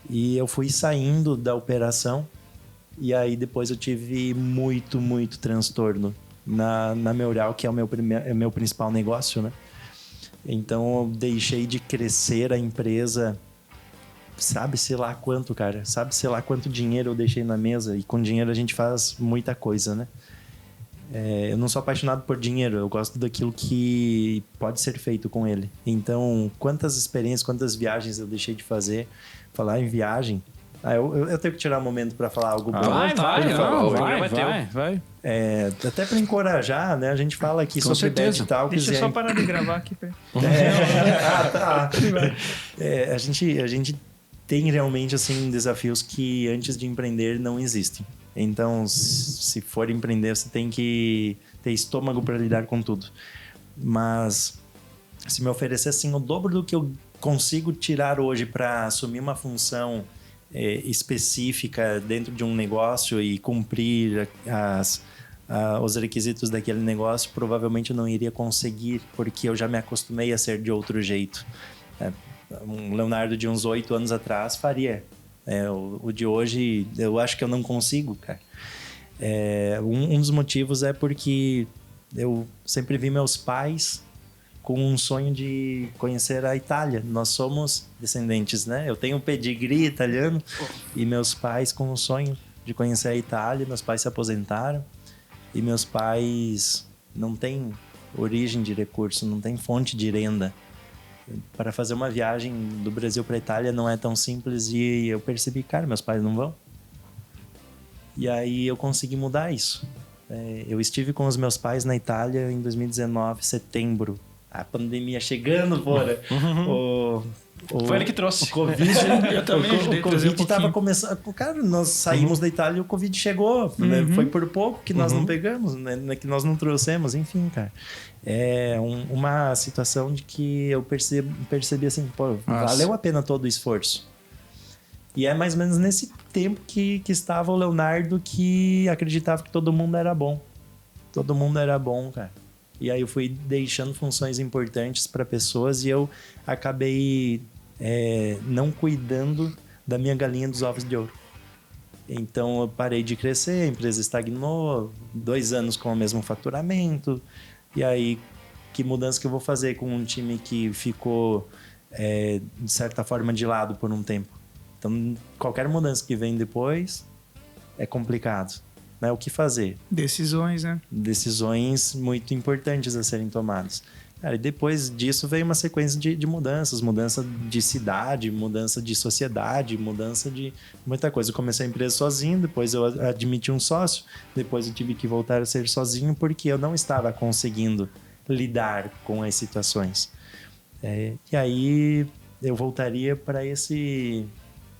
E eu fui saindo da operação e aí depois eu tive muito, muito transtorno na Meureal, que é o meu principal negócio, né? Então eu deixei de crescer a empresa, sabe-se lá quanto, cara. Sabe-se lá quanto dinheiro eu deixei na mesa. E com dinheiro a gente faz muita coisa, né? Eu não sou apaixonado por dinheiro, eu gosto daquilo que pode ser feito com ele. Então, quantas experiências, quantas viagens eu deixei de fazer. Falar em viagem... eu tenho que tirar um momento para falar algo bom. Vai, vai. Até para encorajar, né? A gente fala aqui Com sobre certeza. bad talks. Deixa eu só parar de gravar aqui. Tá. A gente tem realmente assim desafios que antes de empreender não existem. Então, se for empreender, você tem que ter estômago para lidar com tudo. Mas se me oferecer assim o dobro do que eu consigo tirar hoje para assumir uma função específica dentro de um negócio e cumprir os requisitos daquele negócio, provavelmente eu não iria conseguir, porque eu já me acostumei a ser de outro jeito. Um Leonardo de uns 8 anos atrás faria. O de hoje, eu acho que eu não consigo, cara. Um dos motivos é porque eu sempre vi meus pais com um sonho de conhecer a Itália. Nós somos descendentes, né? Eu tenho um pedigree italiano e meus pais com o sonho de conhecer a Itália. Meus pais se aposentaram e meus pais não têm origem de recurso, não têm fonte de renda. Para fazer uma viagem do Brasil para a Itália não é tão simples e eu percebi, cara, meus pais não vão. E aí eu consegui mudar isso. Eu estive com os meus pais na Itália em 2019, setembro. A pandemia chegando, fora. Foi ele que trouxe. O Covid, Eu também ajudei a o trazer um Covid estava pouquinho. começando. Cara, nós saímos da Itália e o Covid chegou. Né? Foi por pouco que nós não pegamos, né? Que nós não trouxemos. Enfim, cara. É uma situação de que eu percebi assim, pô, valeu a pena todo o esforço. E é mais ou menos nesse tempo que estava o Leonardo, que acreditava que todo mundo era bom. Todo mundo era bom, cara. E aí eu fui deixando funções importantes para pessoas e eu acabei não cuidando da minha galinha dos ovos de ouro. Então eu parei de crescer, a empresa estagnou, 2 anos com o mesmo faturamento. E aí que mudança que eu vou fazer com um time que ficou, de certa forma, de lado por um tempo. Então, qualquer mudança que vem depois é complicado. Né? O que fazer? Decisões, né? Decisões muito importantes a serem tomadas. Cara, e depois disso veio uma sequência de mudanças. Mudança de cidade, mudança de sociedade, mudança de muita coisa. Eu comecei a empresa sozinho, depois eu admiti um sócio, depois eu tive que voltar a ser sozinho porque eu não estava conseguindo lidar com as situações. E aí eu voltaria para esse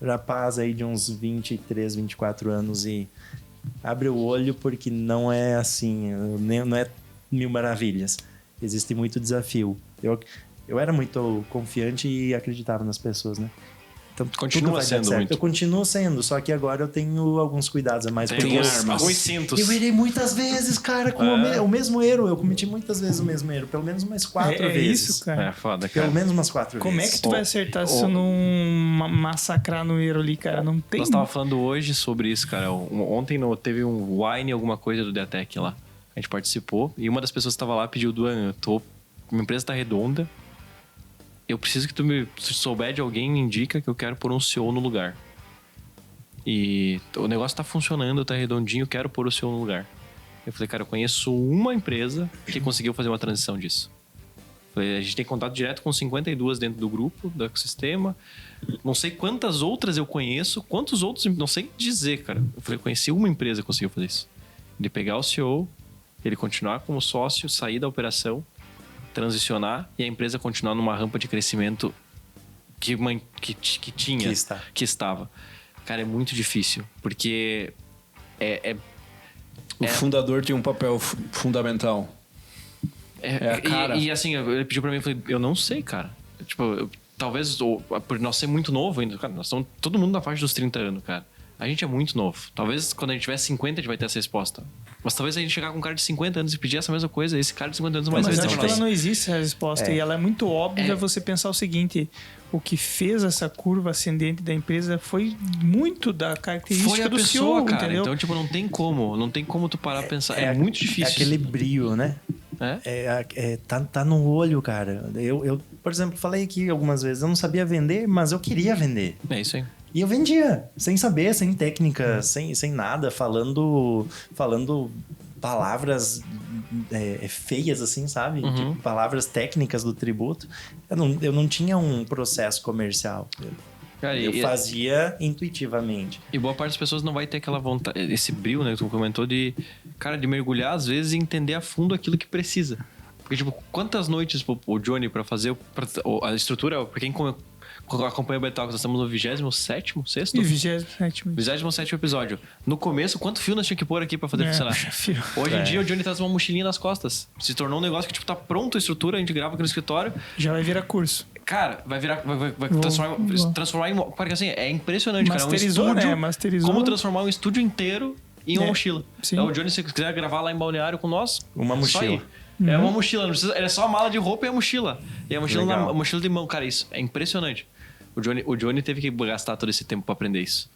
rapaz aí de uns 23, 24 anos e abre o olho porque não é assim, não é mil maravilhas. Existe muito desafio. Eu era muito confiante e acreditava nas pessoas, né? Então, continua sendo muito. Eu continuo sendo, só que agora eu tenho alguns cuidados a mais. Tem armas. Alguns cintos. Eu errei muitas vezes, cara, com o mesmo erro. Eu cometi muitas vezes o mesmo erro. Pelo menos umas 4 vezes. É isso, cara. É foda, cara. Pelo menos umas 4 vezes. Como é que tu vai acertar se tu não massacrar no erro ali, cara? Não tem... Nós tava falando hoje sobre isso, cara. Ontem teve um wine, alguma coisa do Detec lá. A gente participou e uma das pessoas que estava lá pediu, Duan, minha empresa tá redonda, eu preciso que se souber de alguém, me indica que eu quero pôr um CEO no lugar. E o negócio tá funcionando, tá redondinho, eu quero pôr o CEO no lugar. Eu falei, cara, eu conheço uma empresa que conseguiu fazer uma transição disso. Falei, a gente tem contato direto com 52 dentro do grupo, do ecossistema. Não sei quantas outras eu conheço, quantos outros, não sei dizer, cara. Eu falei, conheci uma empresa que conseguiu fazer isso. De pegar o CEO, ele continuar como sócio, sair da operação, transicionar e a empresa continuar numa rampa de crescimento que estava. Cara, é muito difícil, porque o fundador tem um papel fundamental. A cara. E assim, ele pediu pra mim, eu falei, eu não sei, cara. Tipo, talvez por nós ser muito novo ainda, cara, nós estamos todo mundo na faixa dos 30 anos, cara. A gente é muito novo. Talvez quando a gente tiver 50, a gente vai ter essa resposta. Mas talvez a gente chegar com um cara de 50 anos e pedir essa mesma coisa, esse cara de 50 anos mais vezes. Mas acho que ela não existe essa resposta. E ela é muito óbvia você pensar o seguinte: o que fez essa curva ascendente da empresa foi muito da característica do pessoa, CEO, cara. entendeu? Então, tipo, não tem como tu parar a pensar. É muito difícil. É aquele brilho, né? Tá no olho, cara. Eu, por exemplo, falei aqui algumas vezes, eu não sabia vender, mas eu queria vender. É isso aí. E eu vendia, sem saber, sem técnica, sem nada, falando palavras feias, assim, sabe? Tipo, palavras técnicas do tributo. Eu não tinha um processo comercial. Cara, eu fazia intuitivamente. E boa parte das pessoas não vai ter aquela vontade, esse brilho, né, que tu comentou, de mergulhar às vezes e entender a fundo aquilo que precisa. Porque, tipo, quantas noites o Johnny pra fazer a estrutura, pra quem acompanha o Betalk, nós estamos no 27º, 6º? 27º episódio. No começo, quanto fio nós tínhamos que pôr aqui pra fazer funcionar? Hoje em dia, o Johnny traz uma mochilinha nas costas. Se tornou um negócio que, tipo, tá pronto a estrutura, a gente grava aqui no escritório. Já vai virar curso. Cara, vai transformar em... Porque assim, é impressionante, Masterizou, cara. É um estúdio, Masterizou. Como transformar um estúdio inteiro em uma mochila. Sim. Então, o Johnny, se quiser gravar lá em Balneário com nós... Uma mochila. É uma mochila, não precisa, é só a mala de roupa e a mochila. E a mochila de mão, cara, isso é impressionante. O Johnny teve que gastar todo esse tempo pra aprender isso.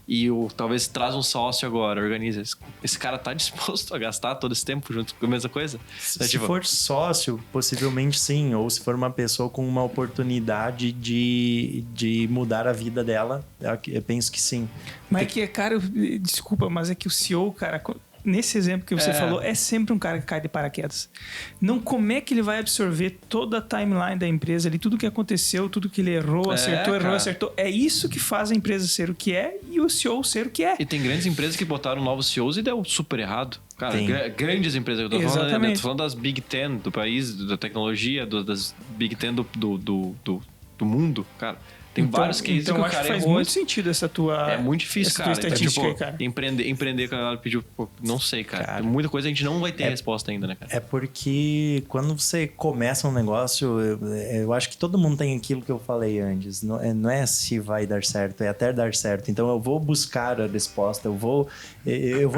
E talvez traz um sócio agora, organiza. Esse cara tá disposto a gastar todo esse tempo junto com a mesma coisa? Se for sócio, possivelmente sim. Ou se for uma pessoa com uma oportunidade de mudar a vida dela, eu penso que sim. Mas é que, cara, desculpa, mas é que o CEO, cara... Nesse exemplo que você falou, é sempre um cara que cai de paraquedas. Não, como é que ele vai absorver toda a timeline da empresa ali, tudo que aconteceu, tudo que ele errou, acertou. É isso que faz a empresa ser o que é e o CEO ser o que é. E tem grandes empresas que botaram novos CEOs e deu super errado. Cara, grandes empresas. Eu tô falando das Big Ten do país, da tecnologia, das Big Ten do mundo, cara. Tem vários cases então que o acho cara que faz errou. muito sentido essa tua... É muito difícil, cara. Estatística, cara. Empreender, cara, ela pediu... não sei, cara. Tem muita coisa que a gente não vai ter resposta ainda, né, cara? É porque quando você começa um negócio, eu acho que todo mundo tem aquilo que eu falei antes. Não é se vai dar certo, é até dar certo. Então eu vou buscar a resposta, eu vou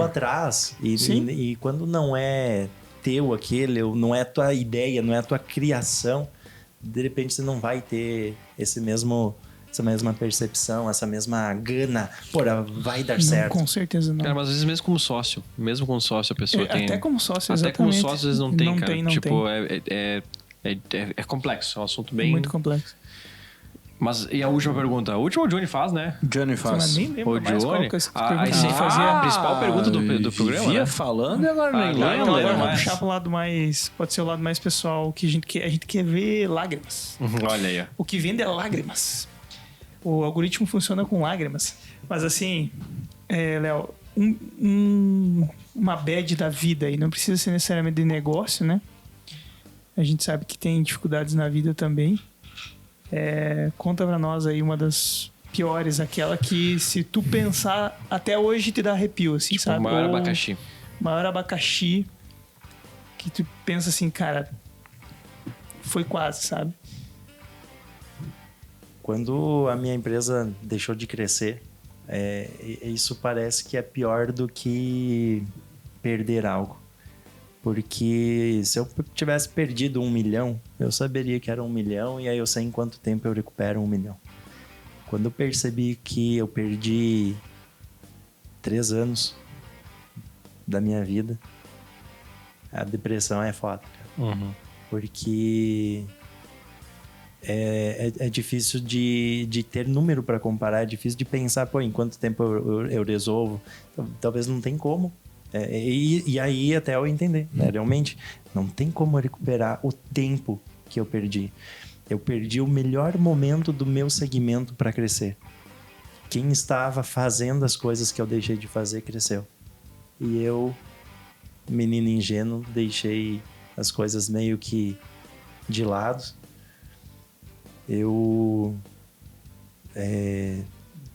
atrás. E quando não é teu aquele, não é a tua ideia, não é a tua criação, de repente você não vai ter essa essa mesma percepção, essa mesma gana. Porra, vai dar certo. Com certeza não. Cara, mas às vezes mesmo como sócio a pessoa tem... Até como sócio, exatamente. Até como exatamente. sócio, às vezes não tem, cara. Não tipo, tem. É complexo, é um assunto bem... Muito complexo. Mas, e a última pergunta? A última o Johnny faz, né? Johnny faz. Mas nem lembro O mais Johnny? aí você fazia a principal pergunta do programa, vivia né? falando e agora nem Agora lembro. não Agora lembro vamos mais. puxar para o lado mais... Pode ser o lado mais pessoal, que a gente quer ver lágrimas. Olha aí, ó. O que vende é lágrimas. O algoritmo funciona com lágrimas. Mas assim, Léo, uma bad da vida, e não precisa ser necessariamente de negócio, né? A gente sabe que tem dificuldades na vida também. Conta pra nós aí uma das piores, aquela que se tu pensar até hoje te dá arrepio, assim, Tipo, sabe? maior Ou abacaxi. maior abacaxi que tu pensa assim, cara, foi quase, sabe? Quando a minha empresa deixou de crescer, isso parece que é pior do que perder algo. Porque se eu tivesse perdido 1 milhão, eu saberia que era 1 milhão e aí eu sei em quanto tempo eu recupero 1 milhão. Quando eu percebi que eu perdi 3 anos da minha vida, a depressão é foda, cara. Uhum. Porque é difícil de ter número para comparar, é difícil de pensar, pô, em quanto tempo eu resolvo. Talvez não tem como. E aí até eu entender, né? Realmente não tem como recuperar o tempo que eu perdi. Eu perdi o melhor momento do meu segmento para crescer. Quem estava fazendo as coisas que eu deixei de fazer cresceu. E eu, menino ingênuo, deixei as coisas meio que de lado. Eu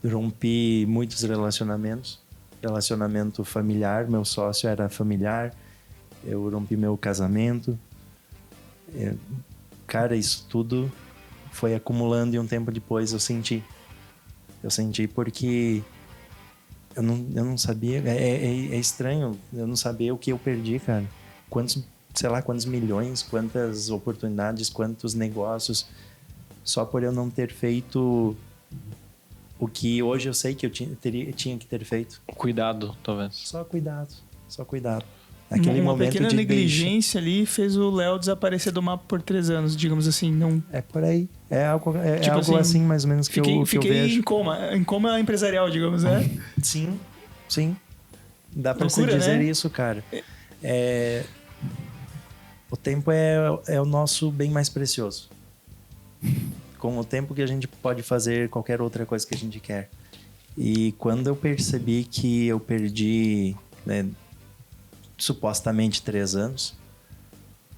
rompi muitos relacionamentos. Relacionamento familiar, meu sócio era familiar, eu rompi meu casamento. Cara, isso tudo foi acumulando e um tempo depois eu senti. Eu senti porque eu não sabia, é estranho, eu não sabia o que eu perdi, cara. Quantos milhões, quantas oportunidades, quantos negócios, só por eu não ter feito o que hoje eu sei que eu tinha que ter feito. Cuidado, talvez. Só cuidado. Aquele Uma momento pequena de negligência ali fez o Léo desaparecer do mapa por 3 anos, digamos assim. Não... É por aí. É algo, tipo algo assim, mais ou menos, que eu fiquei vejo. em coma empresarial, digamos, né? Sim. Dá pra Loucura, se dizer, né? isso, cara. O tempo é o nosso bem mais precioso. Com o tempo que a gente pode fazer qualquer outra coisa que a gente quer. E quando eu percebi que eu perdi, né, supostamente 3 anos,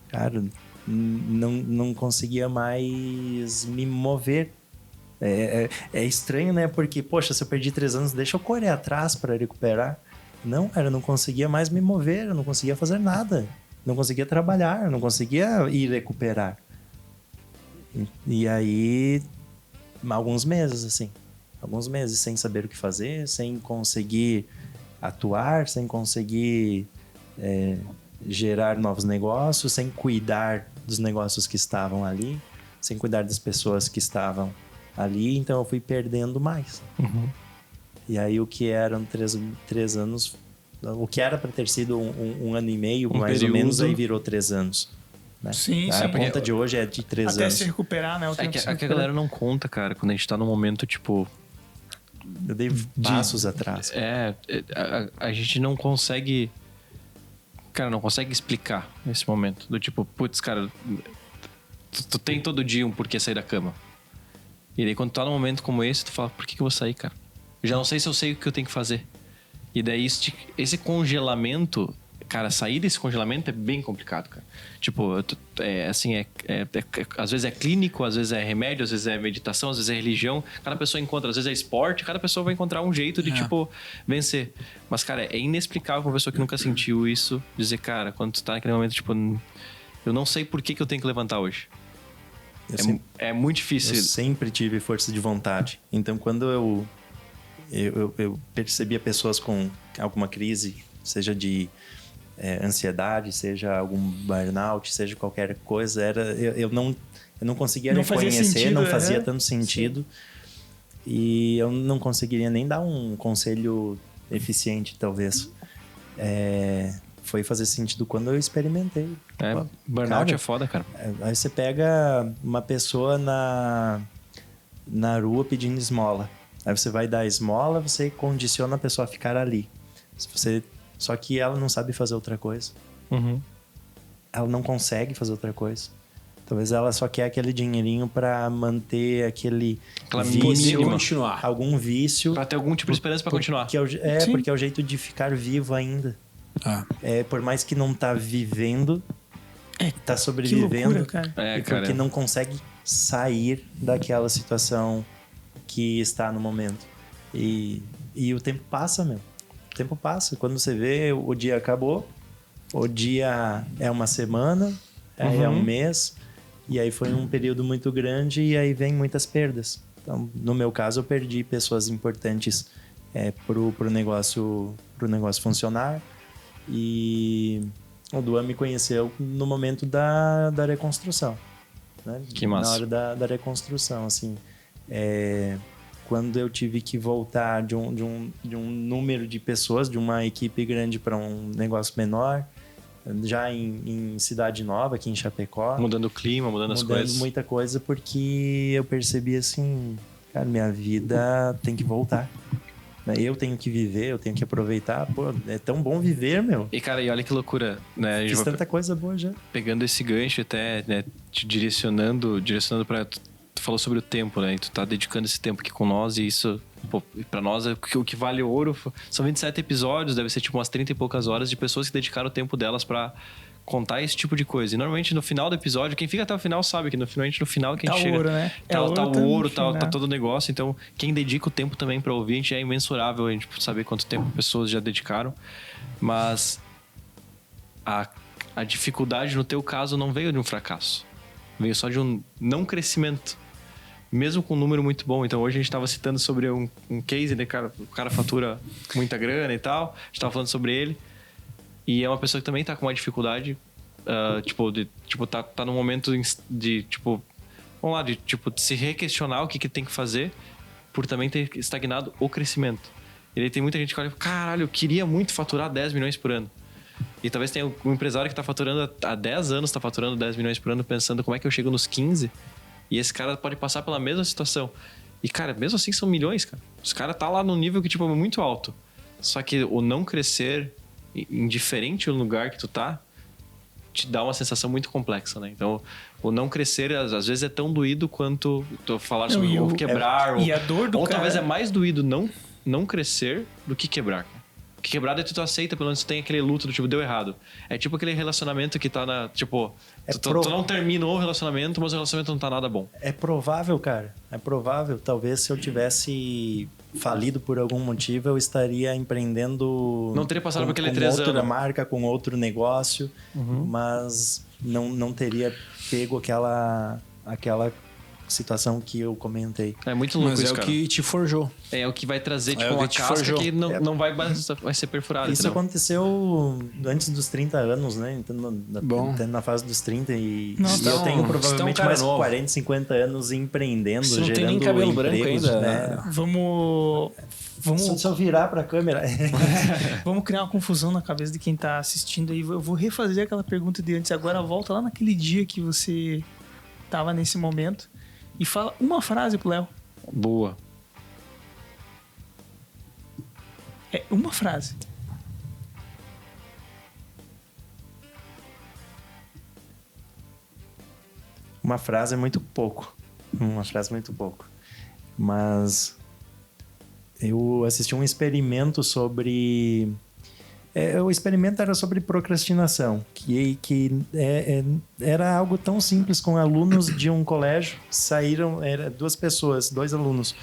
cara, não conseguia mais me mover. É estranho, né? Porque, poxa, se eu perdi 3 anos, deixa eu correr atrás para recuperar. Não, cara, eu não conseguia mais me mover, eu não conseguia fazer nada. Não conseguia trabalhar, eu não conseguia ir recuperar. E aí, alguns meses sem saber o que fazer, sem conseguir atuar, sem conseguir gerar novos negócios, sem cuidar dos negócios que estavam ali, sem cuidar das pessoas que estavam ali, então eu fui perdendo mais. Uhum. E aí o que eram 3 anos, o que era para ter sido um ano e meio, mais período. ou menos, aí virou 3 anos. Né? Sim, A conta de hoje é de 3 até anos. se recuperar, né? O tempo É se que a recuperar. galera não conta, cara, quando a gente tá num momento, tipo... Eu dei passos atrás. A gente não consegue... Cara, não consegue explicar esse momento. Do tipo, putz, cara... Tu tem todo dia um porquê sair da cama. E daí quando tu tá num momento como esse, tu fala, por que eu vou sair, cara? Eu já não sei se eu sei o que eu tenho que fazer. E daí esse congelamento... Cara, sair desse congelamento é bem complicado, cara. Tipo, às vezes é clínico, às vezes é remédio, às vezes é meditação, às vezes é religião. Cada pessoa encontra, às vezes é esporte, cada pessoa vai encontrar um jeito de, tipo, vencer. Mas, cara, é inexplicável pra uma pessoa que nunca sentiu isso, dizer, cara, quando tu tá naquele momento, tipo, eu não sei por que eu tenho que levantar hoje. É muito difícil. Eu sempre tive força de vontade. Então, quando eu percebia pessoas com alguma crise, seja de ansiedade, seja algum burnout, seja qualquer coisa, eu não conseguia Não fazia reconhecer, sentido, não fazia tanto sentido. E eu não conseguiria nem dar um conselho eficiente, talvez. Foi fazer sentido quando eu experimentei. Burnout é foda, cara. Aí você pega uma pessoa na rua pedindo esmola. Aí você vai dar esmola, você condiciona a pessoa a ficar ali. Só que ela não sabe fazer outra coisa. Uhum. Ela não consegue fazer outra coisa. Talvez ela só quer aquele dinheirinho para manter aquele vício, continuar. Algum vício. Para ter algum tipo de esperança para continuar. Porque é o jeito de ficar vivo ainda. Por mais que não tá vivendo, tá sobrevivendo. Que loucura, cara. Porque não consegue sair daquela situação que está no momento. E o tempo passa, meu. O tempo passa. Quando você vê, o dia acabou. O dia é uma semana, aí é um mês. E aí foi um período muito grande e aí vem muitas perdas. Então, no meu caso, eu perdi pessoas importantes pro negócio funcionar. E o Duan me conheceu no momento da reconstrução. Né? Que massa. Na hora da reconstrução, assim. Quando eu tive que voltar de um número de pessoas, de uma equipe grande para um negócio menor, já em Cidade Nova, aqui em Chapecó. Mudando o clima, mudando as coisas. Mudando muita coisa, porque eu percebi assim, cara, minha vida tem que voltar. Eu tenho que viver, eu tenho que aproveitar. Pô, é tão bom viver, meu. E, cara, e olha que loucura, né? Fiz tanta coisa boa já. Pegando esse gancho até, né, te direcionando para... Tu falou sobre o tempo, né? E tu tá dedicando esse tempo aqui com nós e isso, pô, pra nós, o que vale ouro são 27 episódios, deve ser tipo umas 30 e poucas horas de pessoas que dedicaram o tempo delas pra contar esse tipo de coisa. E normalmente no final do episódio, quem fica até o final sabe que no final que a gente chega... Ouro, né? Tá o ouro, tá todo o negócio. Então, quem dedica o tempo também pra ouvir, a gente é imensurável a gente saber quanto tempo pessoas já dedicaram. Mas a dificuldade, no teu caso, não veio de um fracasso. Veio só de um não crescimento. Mesmo com um número muito bom. Então, hoje a gente estava citando sobre um case, né? O cara fatura muita grana e tal. A gente estava falando sobre ele. E é uma pessoa que também está com uma dificuldade, tá num momento de, tipo... Vamos lá, de se re-questionar o que tem que fazer por também ter estagnado o crescimento. E aí tem muita gente que olha, caralho, eu queria muito faturar 10 milhões por ano. E talvez tenha um empresário que está faturando há 10 anos, está faturando 10 milhões por ano, pensando como é que eu chego nos 15. E esse cara pode passar pela mesma situação. E, cara, mesmo assim são milhões, cara. Os caras tá lá num nível que, tipo, é muito alto. Só que o não crescer, indiferente ao lugar que tu tá, te dá uma sensação muito complexa, né? Então, o não crescer, às vezes, é tão doído quanto tu falar sobre ou quebrar. E a dor do ou cara... talvez é mais doído não crescer do que quebrar, cara. Porque quebrado é tu aceita, pelo menos tu tem aquele luto do tipo, deu errado. É tipo aquele relacionamento que tá na... Tipo, tu não terminou o relacionamento, mas o relacionamento não tá nada bom. É provável, cara. É provável. Talvez se eu tivesse falido por algum motivo, eu estaria empreendendo... Não teria passado por aquele 3 anos. Com outra marca, com outro negócio. Mas não teria pego aquela situação que eu comentei. É muito louco isso, cara. Mas é o que te forjou. É o que vai trazer, tipo, uma casca que não vai ser perfurada. Isso aconteceu antes dos 30 anos, né? Então, na fase dos 30 e eu tenho provavelmente mais 40, 50 anos empreendendo, gerando não tem nem cabelo branco ainda. Né? Vamos só virar pra câmera. Vamos criar uma confusão na cabeça de quem tá assistindo aí. Eu vou refazer aquela pergunta de antes. Agora volta lá naquele dia que você tava nesse momento e fala uma frase pro Léo. Boa. Uma frase. Uma frase é muito pouco. Mas eu assisti um experimento sobre... o experimento era sobre procrastinação, que era algo tão simples com alunos de um colégio. Eram 2 pessoas, 2 alunos,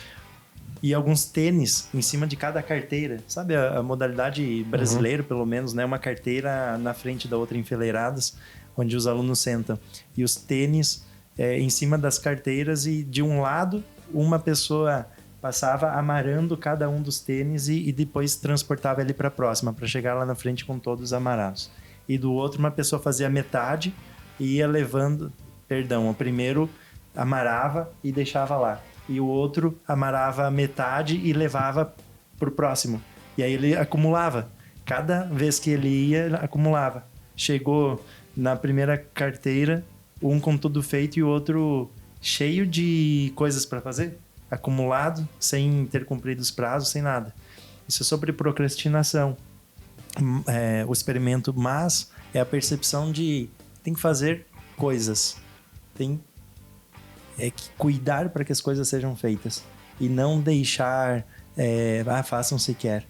e alguns tênis em cima de cada carteira. Sabe a modalidade brasileira, pelo menos, né? Uma carteira na frente da outra, enfileiradas, onde os alunos sentam. E os tênis em cima das carteiras, e de um lado, uma pessoa passava amarrando cada um dos tênis e depois transportava ele para a próxima, para chegar lá na frente com todos amarrados. E do outro, uma pessoa fazia metade e ia levando... Perdão, o primeiro amarrava e deixava lá. e o outro amarrava metade e levava pro próximo. E aí ele acumulava. Cada vez que ele ia, ele acumulava. Chegou na primeira carteira, um com tudo feito e o outro cheio de coisas para fazer, acumulado, sem ter cumprido os prazos, sem nada. Isso é sobre procrastinação. O experimento, mas é a percepção de tem que fazer coisas, tem que cuidar para que as coisas sejam feitas e não deixar façam se quer.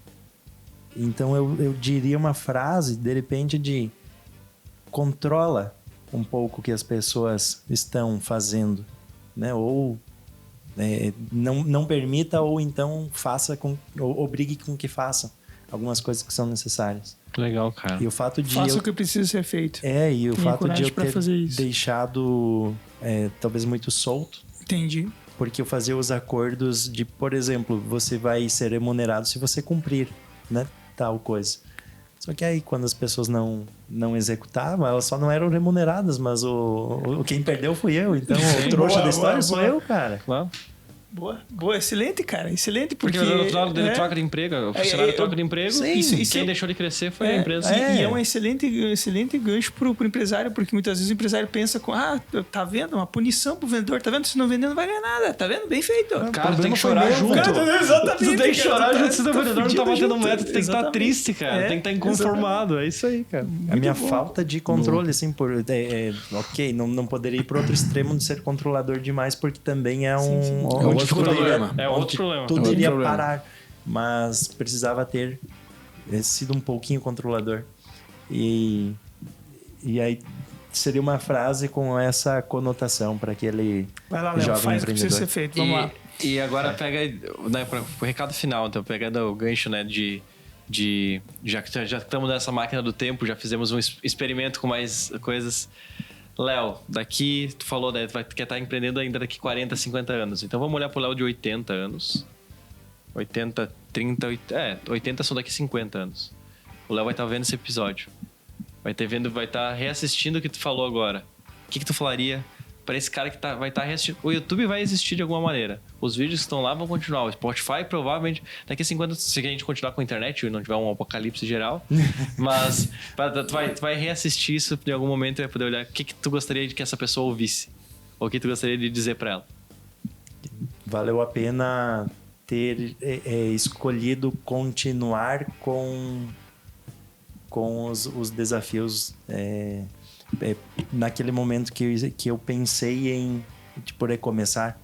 Então eu diria uma frase de repente de controla um pouco o que as pessoas estão fazendo, né? Ou não permita, ou então faça ou obrigue com que façam algumas coisas que são necessárias. Legal, cara. E o fato de faça o que precisa ser feito. E o fato de eu ter deixado talvez muito solto. Entendi. Porque eu fazia os acordos de, por exemplo, você vai ser remunerado se você cumprir, né? Tal coisa. Só que aí, quando as pessoas não executavam, elas só não eram remuneradas, mas quem perdeu fui eu. Então, o trouxa da história sou eu, cara. Claro. Boa, excelente, cara. Excelente, porque no final dele troca de emprego, o funcionário troca de emprego, e quem deixou de crescer foi a empresa. E é um excelente gancho pro empresário, porque muitas vezes o empresário pensa tá vendo? Uma punição pro vendedor, tá vendo? Se não vender, não vai ganhar nada, tá vendo? Bem feito. Cara, tu tem que chorar junto. Exatamente. Tu tem que chorar junto, se o vendedor não tá batendo meta, tu tem que estar triste, cara. Tem que estar inconformado, é isso aí, cara. A minha falta de controle, assim, ok, não poderia ir pro outro extremo de ser controlador demais, porque também é outro problema. É outro problema. Tudo iria parar, mas precisava ter sido um pouquinho controlador. E aí seria uma frase com essa conotação para aquele jovem empreendedor. Precisa ser feito. Vamos lá. E agora pega o recado final, então pegando o gancho, né, já que estamos nessa máquina do tempo, já fizemos um experimento com mais coisas. Léo, daqui, tu falou, né, tu quer estar empreendendo ainda daqui 40, 50 anos. Então vamos olhar pro Léo de 80 anos. 80 são daqui 50 anos. O Léo vai estar vendo esse episódio. Vai estar reassistindo o que tu falou agora. O que tu falaria para esse cara que vai estar reassistindo? O YouTube vai existir de alguma maneira. Os vídeos que estão lá vão continuar. O Spotify provavelmente daqui a 50 anos, se a gente continuar com a internet e não tiver um apocalipse geral, mas tu vai reassistir isso em algum momento e vai poder olhar o que tu gostaria de que essa pessoa ouvisse. Ou o que tu gostaria de dizer para ela. Valeu a pena ter escolhido continuar com os desafios naquele momento que eu pensei em tipo recomeçar.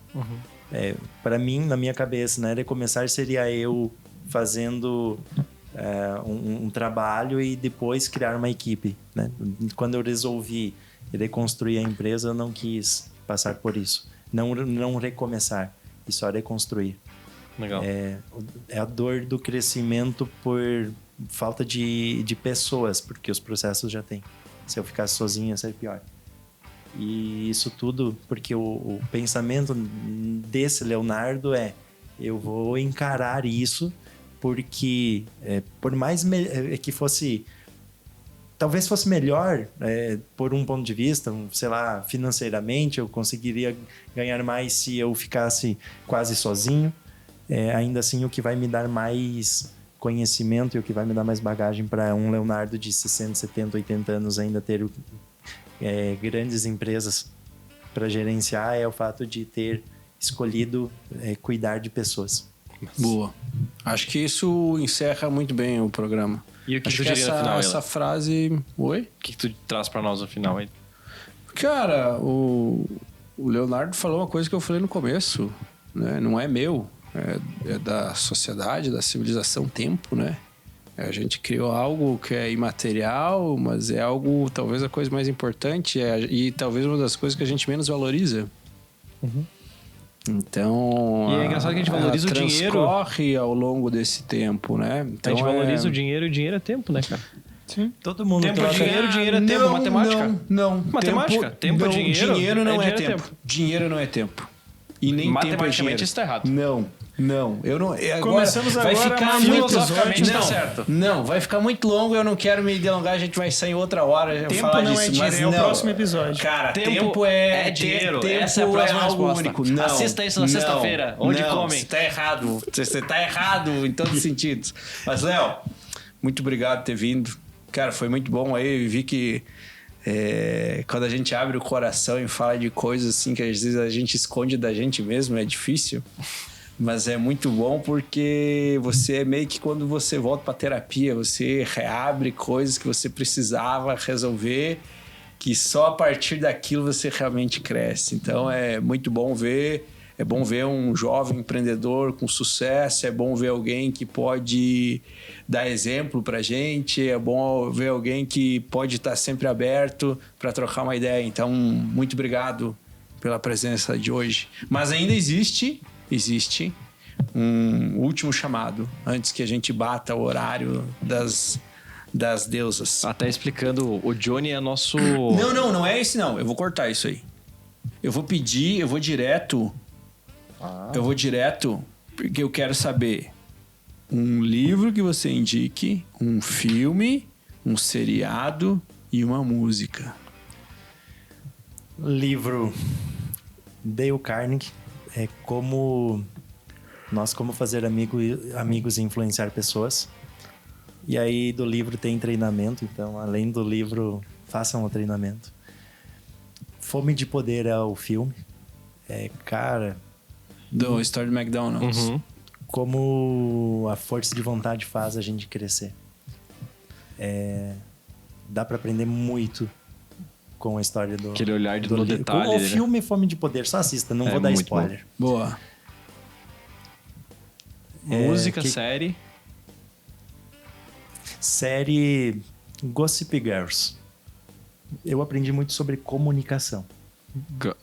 Para mim, na minha cabeça, né, recomeçar seria eu fazendo um trabalho e depois criar uma equipe, né? Quando eu resolvi reconstruir a empresa, eu não quis passar por isso, não recomeçar e só reconstruir. Legal. É a dor do crescimento por falta de pessoas, porque os processos já tem. Se eu ficasse sozinho, ia ser pior. E isso tudo porque o pensamento desse Leonardo eu vou encarar isso, porque por mais que fosse... Talvez fosse melhor, por um ponto de vista, sei lá, financeiramente, eu conseguiria ganhar mais se eu ficasse quase sozinho. Ainda assim, o que vai me dar mais conhecimento e o que vai me dar mais bagagem para um Leonardo de 60, 70, 80 anos ainda ter grandes empresas para gerenciar é o fato de ter escolhido cuidar de pessoas. Boa. Acho que isso encerra muito bem o programa. E o que tu diria no final? Essa frase... Oi? O que tu traz para nós no final aí? Cara, o Leonardo falou uma coisa que eu falei no começo, né? Não é meu. É da sociedade, da civilização tempo, né? A gente criou algo que é imaterial, mas é algo, talvez a coisa mais importante e talvez uma das coisas que a gente menos valoriza. Então... E é engraçado que a gente valoriza o dinheiro. Transcorre ao longo desse tempo, né? Então, a gente valoriza o dinheiro e o dinheiro é tempo, né, cara? Sim. Todo mundo tempo é dinheiro, dinheiro é tempo. Matemática? Não. Matemática? Tempo é dinheiro? Dinheiro não é tempo. Dinheiro não é tempo. E nem matematicamente isso tá errado. Não. Não, eu não. Agora, Começamos vai agora ficar mais um filosoficamente episódio. não, certo. Não, vai ficar muito longo, eu não quero me delongar, a gente vai sair em outra hora Tempo falar não disso, é mas dinheiro, é o próximo episódio. Cara, Tempo é dinheiro. Tempo Essa é a próxima algo resposta. único. Não, Assista isso na sexta-feira, onde comem. Você tá errado. Você tá errado em todos os sentidos. Mas, Léo, muito obrigado por ter vindo. Cara, foi muito bom aí. Eu vi que quando a gente abre o coração e fala de coisas assim que às vezes a gente esconde da gente mesmo, é difícil. Mas é muito bom porque você é meio que quando você volta pra terapia, você reabre coisas que você precisava resolver, que só a partir daquilo você realmente cresce. Então é muito bom ver, é bom ver um jovem empreendedor com sucesso, é bom ver alguém que pode dar exemplo pra gente, é bom ver alguém que pode estar sempre aberto para trocar uma ideia. Então, muito obrigado pela presença de hoje. Mas ainda existe um último chamado antes que a gente bata o horário das deusas. Até explicando, o Johnny é nosso... Não é esse não. Eu vou cortar isso aí. Eu vou direto, porque eu quero saber um livro que você indique, um filme, um seriado e uma música. Livro Dale Carnegie. Como fazer amigos e influenciar pessoas. E aí do livro tem treinamento, então além do livro, façam o treinamento. Fome de Poder é o filme. Do Story McDonald's. Uhum. Como a força de vontade faz a gente crescer. Dá para aprender muito com a história do... Aquele olhar no detalhe. O filme Fome de Poder, só assista, não vou dar muito spoiler. Boa. Música, série. Série Gossip Girls. Eu aprendi muito sobre comunicação.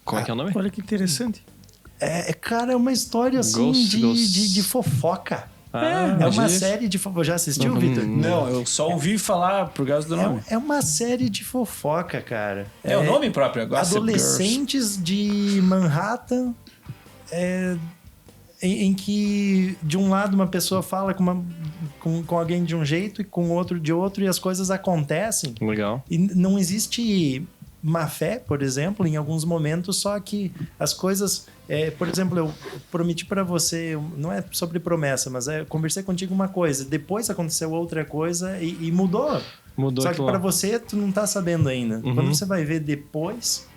Como é que é o nome? Olha que interessante. Cara, é uma história assim de fofoca. É uma série de fofoca. Já assistiu, Vitor? Não, eu só ouvi falar por causa do nome. É uma série de fofoca, cara. É o nome próprio agora. Adolescentes de Manhattan, em que de um lado uma pessoa fala com alguém de um jeito e com outro de outro, e as coisas acontecem. Legal. E não existe má fé, por exemplo, em alguns momentos, só que as coisas... por exemplo, eu prometi para você, não é sobre promessa, mas eu conversei contigo uma coisa, depois aconteceu outra coisa e mudou. Só que para você, tu não tá sabendo ainda. Uhum. Quando você vai ver depois,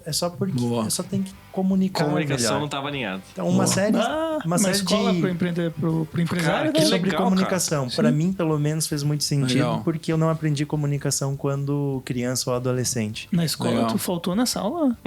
é só porque só tem que comunicar. Comunicação melhor. não estava alinhada. Então, uma série escola pro empresário, cara, né? sobre legal, comunicação. Para mim, pelo menos, fez muito sentido, Legal. porque eu não aprendi comunicação quando criança ou adolescente. Na escola, Legal. tu faltou nessa aula?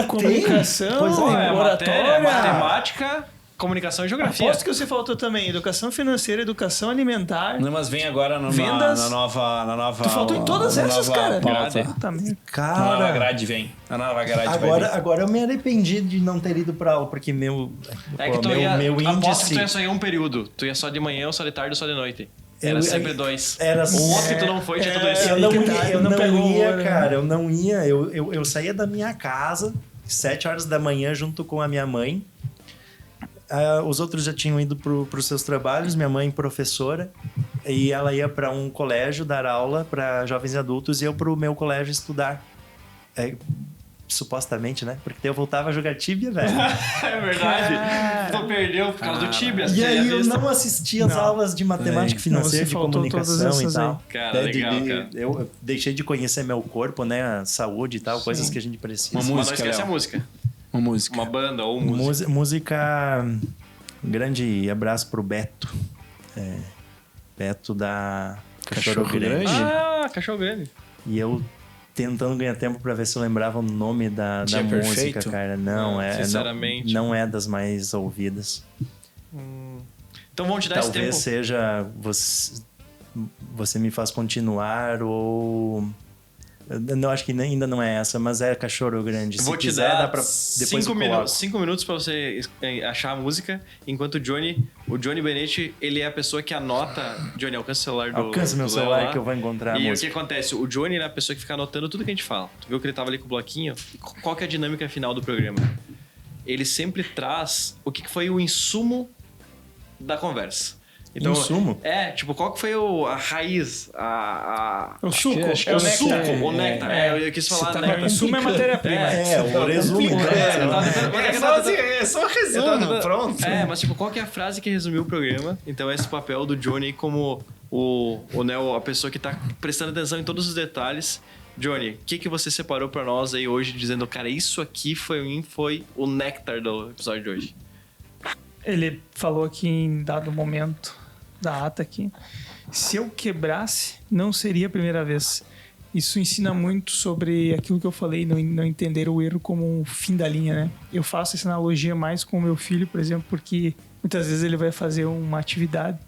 Comunicação, Pois é, oratória, matemática, comunicação e geografia. Aposto que você faltou também educação financeira, educação alimentar. Não, mas vem agora Vendas. na nova... Tu faltou em todas essas, cara. Pauta. Puta merda. A nova Cara, grade vem. A nova grade vai vir. agora eu me arrependi de não ter ido pra aula, porque meu Aposto que índice... tu ia só ir um período. Tu ia só de manhã, ou só de tarde, ou só de noite. Era sempre dois. Era O outro que tu não foi, tinha tudo isso. Eu não que ia, tá, eu não não pegou ia, hora, cara. Eu não ia. Eu saía da minha casa 7 horas da manhã junto com a minha mãe. Os outros já tinham ido para os seus trabalhos. Minha mãe, professora. E ela ia para um colégio dar aula para jovens e adultos. E eu para o meu colégio estudar. Supostamente, né? Porque eu voltava a jogar Tibia, velho. É verdade. Tu perdeu por causa do Tibia. E aí eu não assisti as aulas de matemática financeira, Você de faltou comunicação todas e essas tal. Cara, legal, cara. Eu deixei de conhecer meu corpo, né? A saúde e tal, coisas que a gente precisa. Mas não esquece a música. Uma música. Uma banda ou música. Música... Grande abraço pro Beto. Beto da Cachorro Grande. Cachorro Grande. E eu tentando ganhar tempo pra ver se eu lembrava o nome da Dia música, Perfeito? cara. Não, sinceramente. não é das mais ouvidas. Então vamos te dar esse tempo. Talvez seja você me faz continuar ou... Não, acho que ainda não é essa, mas é Cachorro Grande. Vou Se te quiser, dar dá pra... Depois 5 minutos pra você achar a música, enquanto o Johnny Benetti, ele é a pessoa que anota... Johnny, alcança o celular do... Alcança meu celular que eu vou encontrar a E música. o que acontece? O Johnny é a pessoa que fica anotando tudo que a gente fala. Tu viu que ele tava ali com o bloquinho? Qual que é a dinâmica final do programa? ele sempre traz o que foi o insumo da conversa. Então, insumo? Tipo, qual que foi a raiz, O suco. o néctar. Eu quis falar, né? O insumo é matéria-prima. O resumo. É só resumo, pronto. Mas tipo, qual que é a frase que resumiu o programa? Então, esse papel do Johnny como a pessoa que tá prestando atenção em todos os detalhes. Johnny, o que você separou pra nós aí hoje, dizendo, cara, isso aqui foi o néctar do episódio de hoje? Ele falou aqui em dado momento da ata aqui, se eu quebrasse, não seria a primeira vez. Isso ensina muito sobre aquilo que eu falei, não entender o erro como um fim da linha, né? Eu faço essa analogia mais com o meu filho, por exemplo, porque muitas vezes ele vai fazer uma atividade,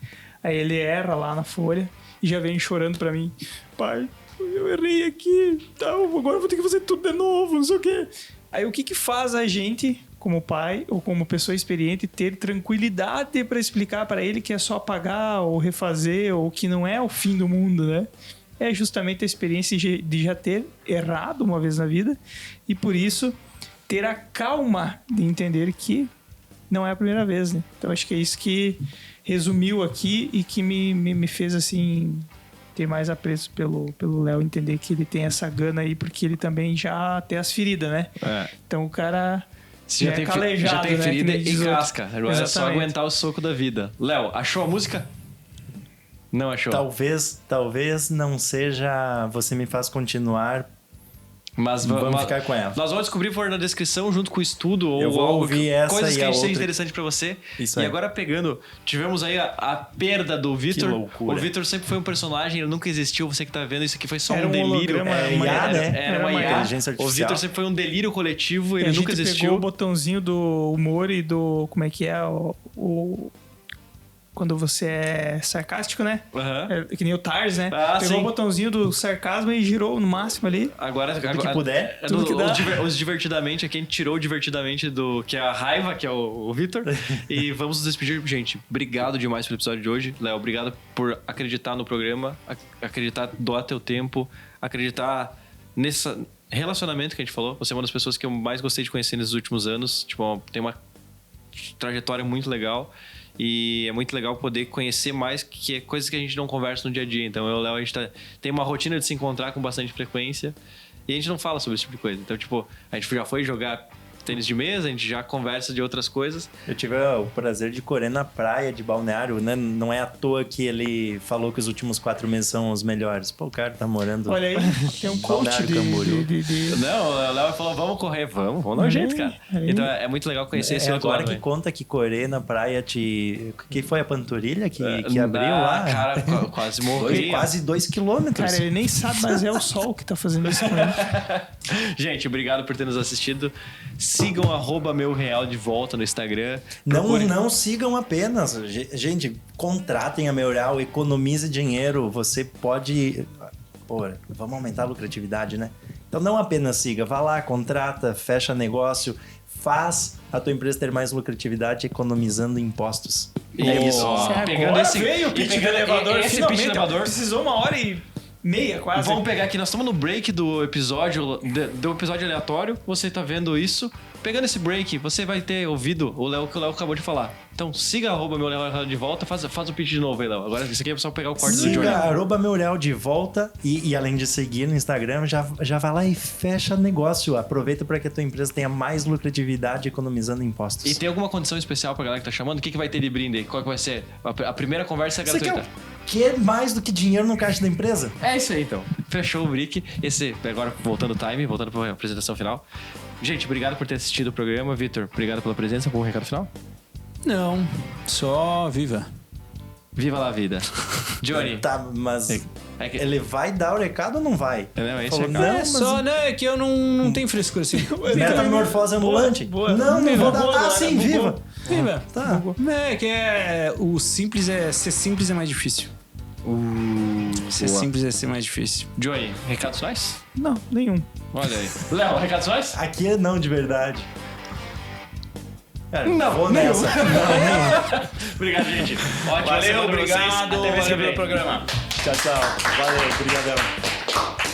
aí ele erra lá na folha e já vem chorando pra mim. Pai, eu errei aqui, agora eu vou ter que fazer tudo de novo, não sei o quê. Aí o que faz a gente, como pai ou como pessoa experiente, ter tranquilidade para explicar para ele que é só apagar ou refazer ou que não é o fim do mundo, né? É justamente a experiência de já ter errado uma vez na vida e por isso ter a calma de entender que não é a primeira vez, né? Então acho que é isso que resumiu aqui e que me fez assim ter mais apreço pelo Léo, entender que ele tem essa gana aí porque ele também já tem as feridas, né? Então o cara já tem calejado, já tem ferida, né, e casca. Agora é só aguentar o soco da vida. Léo, achou a música? Não achou? Talvez não seja Você Me Faz Continuar. Mas vamos ficar com ela. Nós vamos descobrir por na descrição, junto com o estudo, ou coisas que a gente seja interessante pra você. Isso e aí. Agora tivemos aí a perda do Vitor. Que loucura. O Vitor sempre foi um personagem, ele nunca existiu. Você que tá vendo, isso aqui foi só era um delírio. Era uma inteligência artificial. O Vitor sempre foi um delírio coletivo, ele nunca existiu. Pegou o botãozinho do humor e do... Como é que é? Quando você é sarcástico, né? É que nem o Tars, né? Pegou o botãozinho do sarcasmo e girou no máximo ali. Agora tudo que puder. Tudo que dá. Os divertidamente, aqui a gente tirou o divertidamente que é a raiva, que é o Vitor. E vamos nos despedir. Gente, obrigado demais pelo episódio de hoje. Léo, obrigado por acreditar no programa, acreditar, doar teu tempo, acreditar nesse relacionamento que a gente falou. Você é uma das pessoas que eu mais gostei de conhecer nesses últimos anos. Tipo, tem uma trajetória muito legal. E é muito legal poder conhecer mais, que é coisas que a gente não conversa no dia a dia. Então, eu e o Léo, a gente tem uma rotina de se encontrar com bastante frequência e a gente não fala sobre esse tipo de coisa. Então, tipo, a gente já foi jogar tênis de mesa, a gente já conversa de outras coisas. Eu tive o prazer de correr na praia de Balneário, né? Não é à toa que ele falou que os últimos 4 meses são os melhores. Pô, o cara tá morando... Olha aí, tem um coach de... Não, o Léo falou, vamos correr, vamos dar um jeito, cara. Então é muito legal conhecer esse outro lado. Agora que conta que correr na praia que foi a panturrilha que abriu lá? Cara, quase morri. Quase 2 quilômetros. Cara, ele nem sabe, mas é o sol que tá fazendo isso com ele. Gente, obrigado por ter nos assistido. Sigam @meureal de volta no Instagram. Não sigam apenas. Gente, contratem a Meureal, economize dinheiro. Você pode... Pô, vamos aumentar a lucratividade, né? Então não apenas siga, vá lá, contrata, fecha negócio, faz a tua empresa ter mais lucratividade economizando impostos. É isso. Pegando esse veio o pitch de elevador. Esse pitch de elevador. Precisou 1h30 quase. Vamos pegar aqui, nós estamos no break do episódio aleatório. Você tá vendo isso. Pegando esse break, você vai ter ouvido o Léo que o Léo acabou de falar. Então siga @meureal de volta, faz o pitch de novo aí, Léo. Agora isso aqui é só pegar o corte do Johnny. Siga @meureal de volta e além de seguir no Instagram, já vai lá e fecha negócio. Aproveita para que a tua empresa tenha mais lucratividade economizando impostos. E tem alguma condição especial pra galera que tá chamando? O que vai ter de brinde aí? Qual que vai ser? A primeira conversa é gratuita. Quer mais do que dinheiro no caixa da empresa? É isso aí, então. Fechou o brick. Agora voltando o time, voltando para a apresentação final. Gente, obrigado por ter assistido o programa. Vitor, obrigado pela presença. Algum recado final? Não, só viva. Viva lá a vida. Johnny. Tá, mas ele vai dar o recado ou não vai? Não, é isso. É que eu não tenho frescura assim. Metamorfose ambulante? Boa. Não vou dar. Sim, viva. Viva. Tá. O simples ser simples é mais difícil. Ser simples é ser mais difícil. Johnny, recados finais? Não, nenhum. Olha aí. Léo, recados finais? Aqui é não de verdade. Cara, não, vou nessa. Não. Obrigado, gente. Ótimo. Valeu, obrigado. Até mês que vem. Pelo programa. Tchau. Valeu, obrigadão.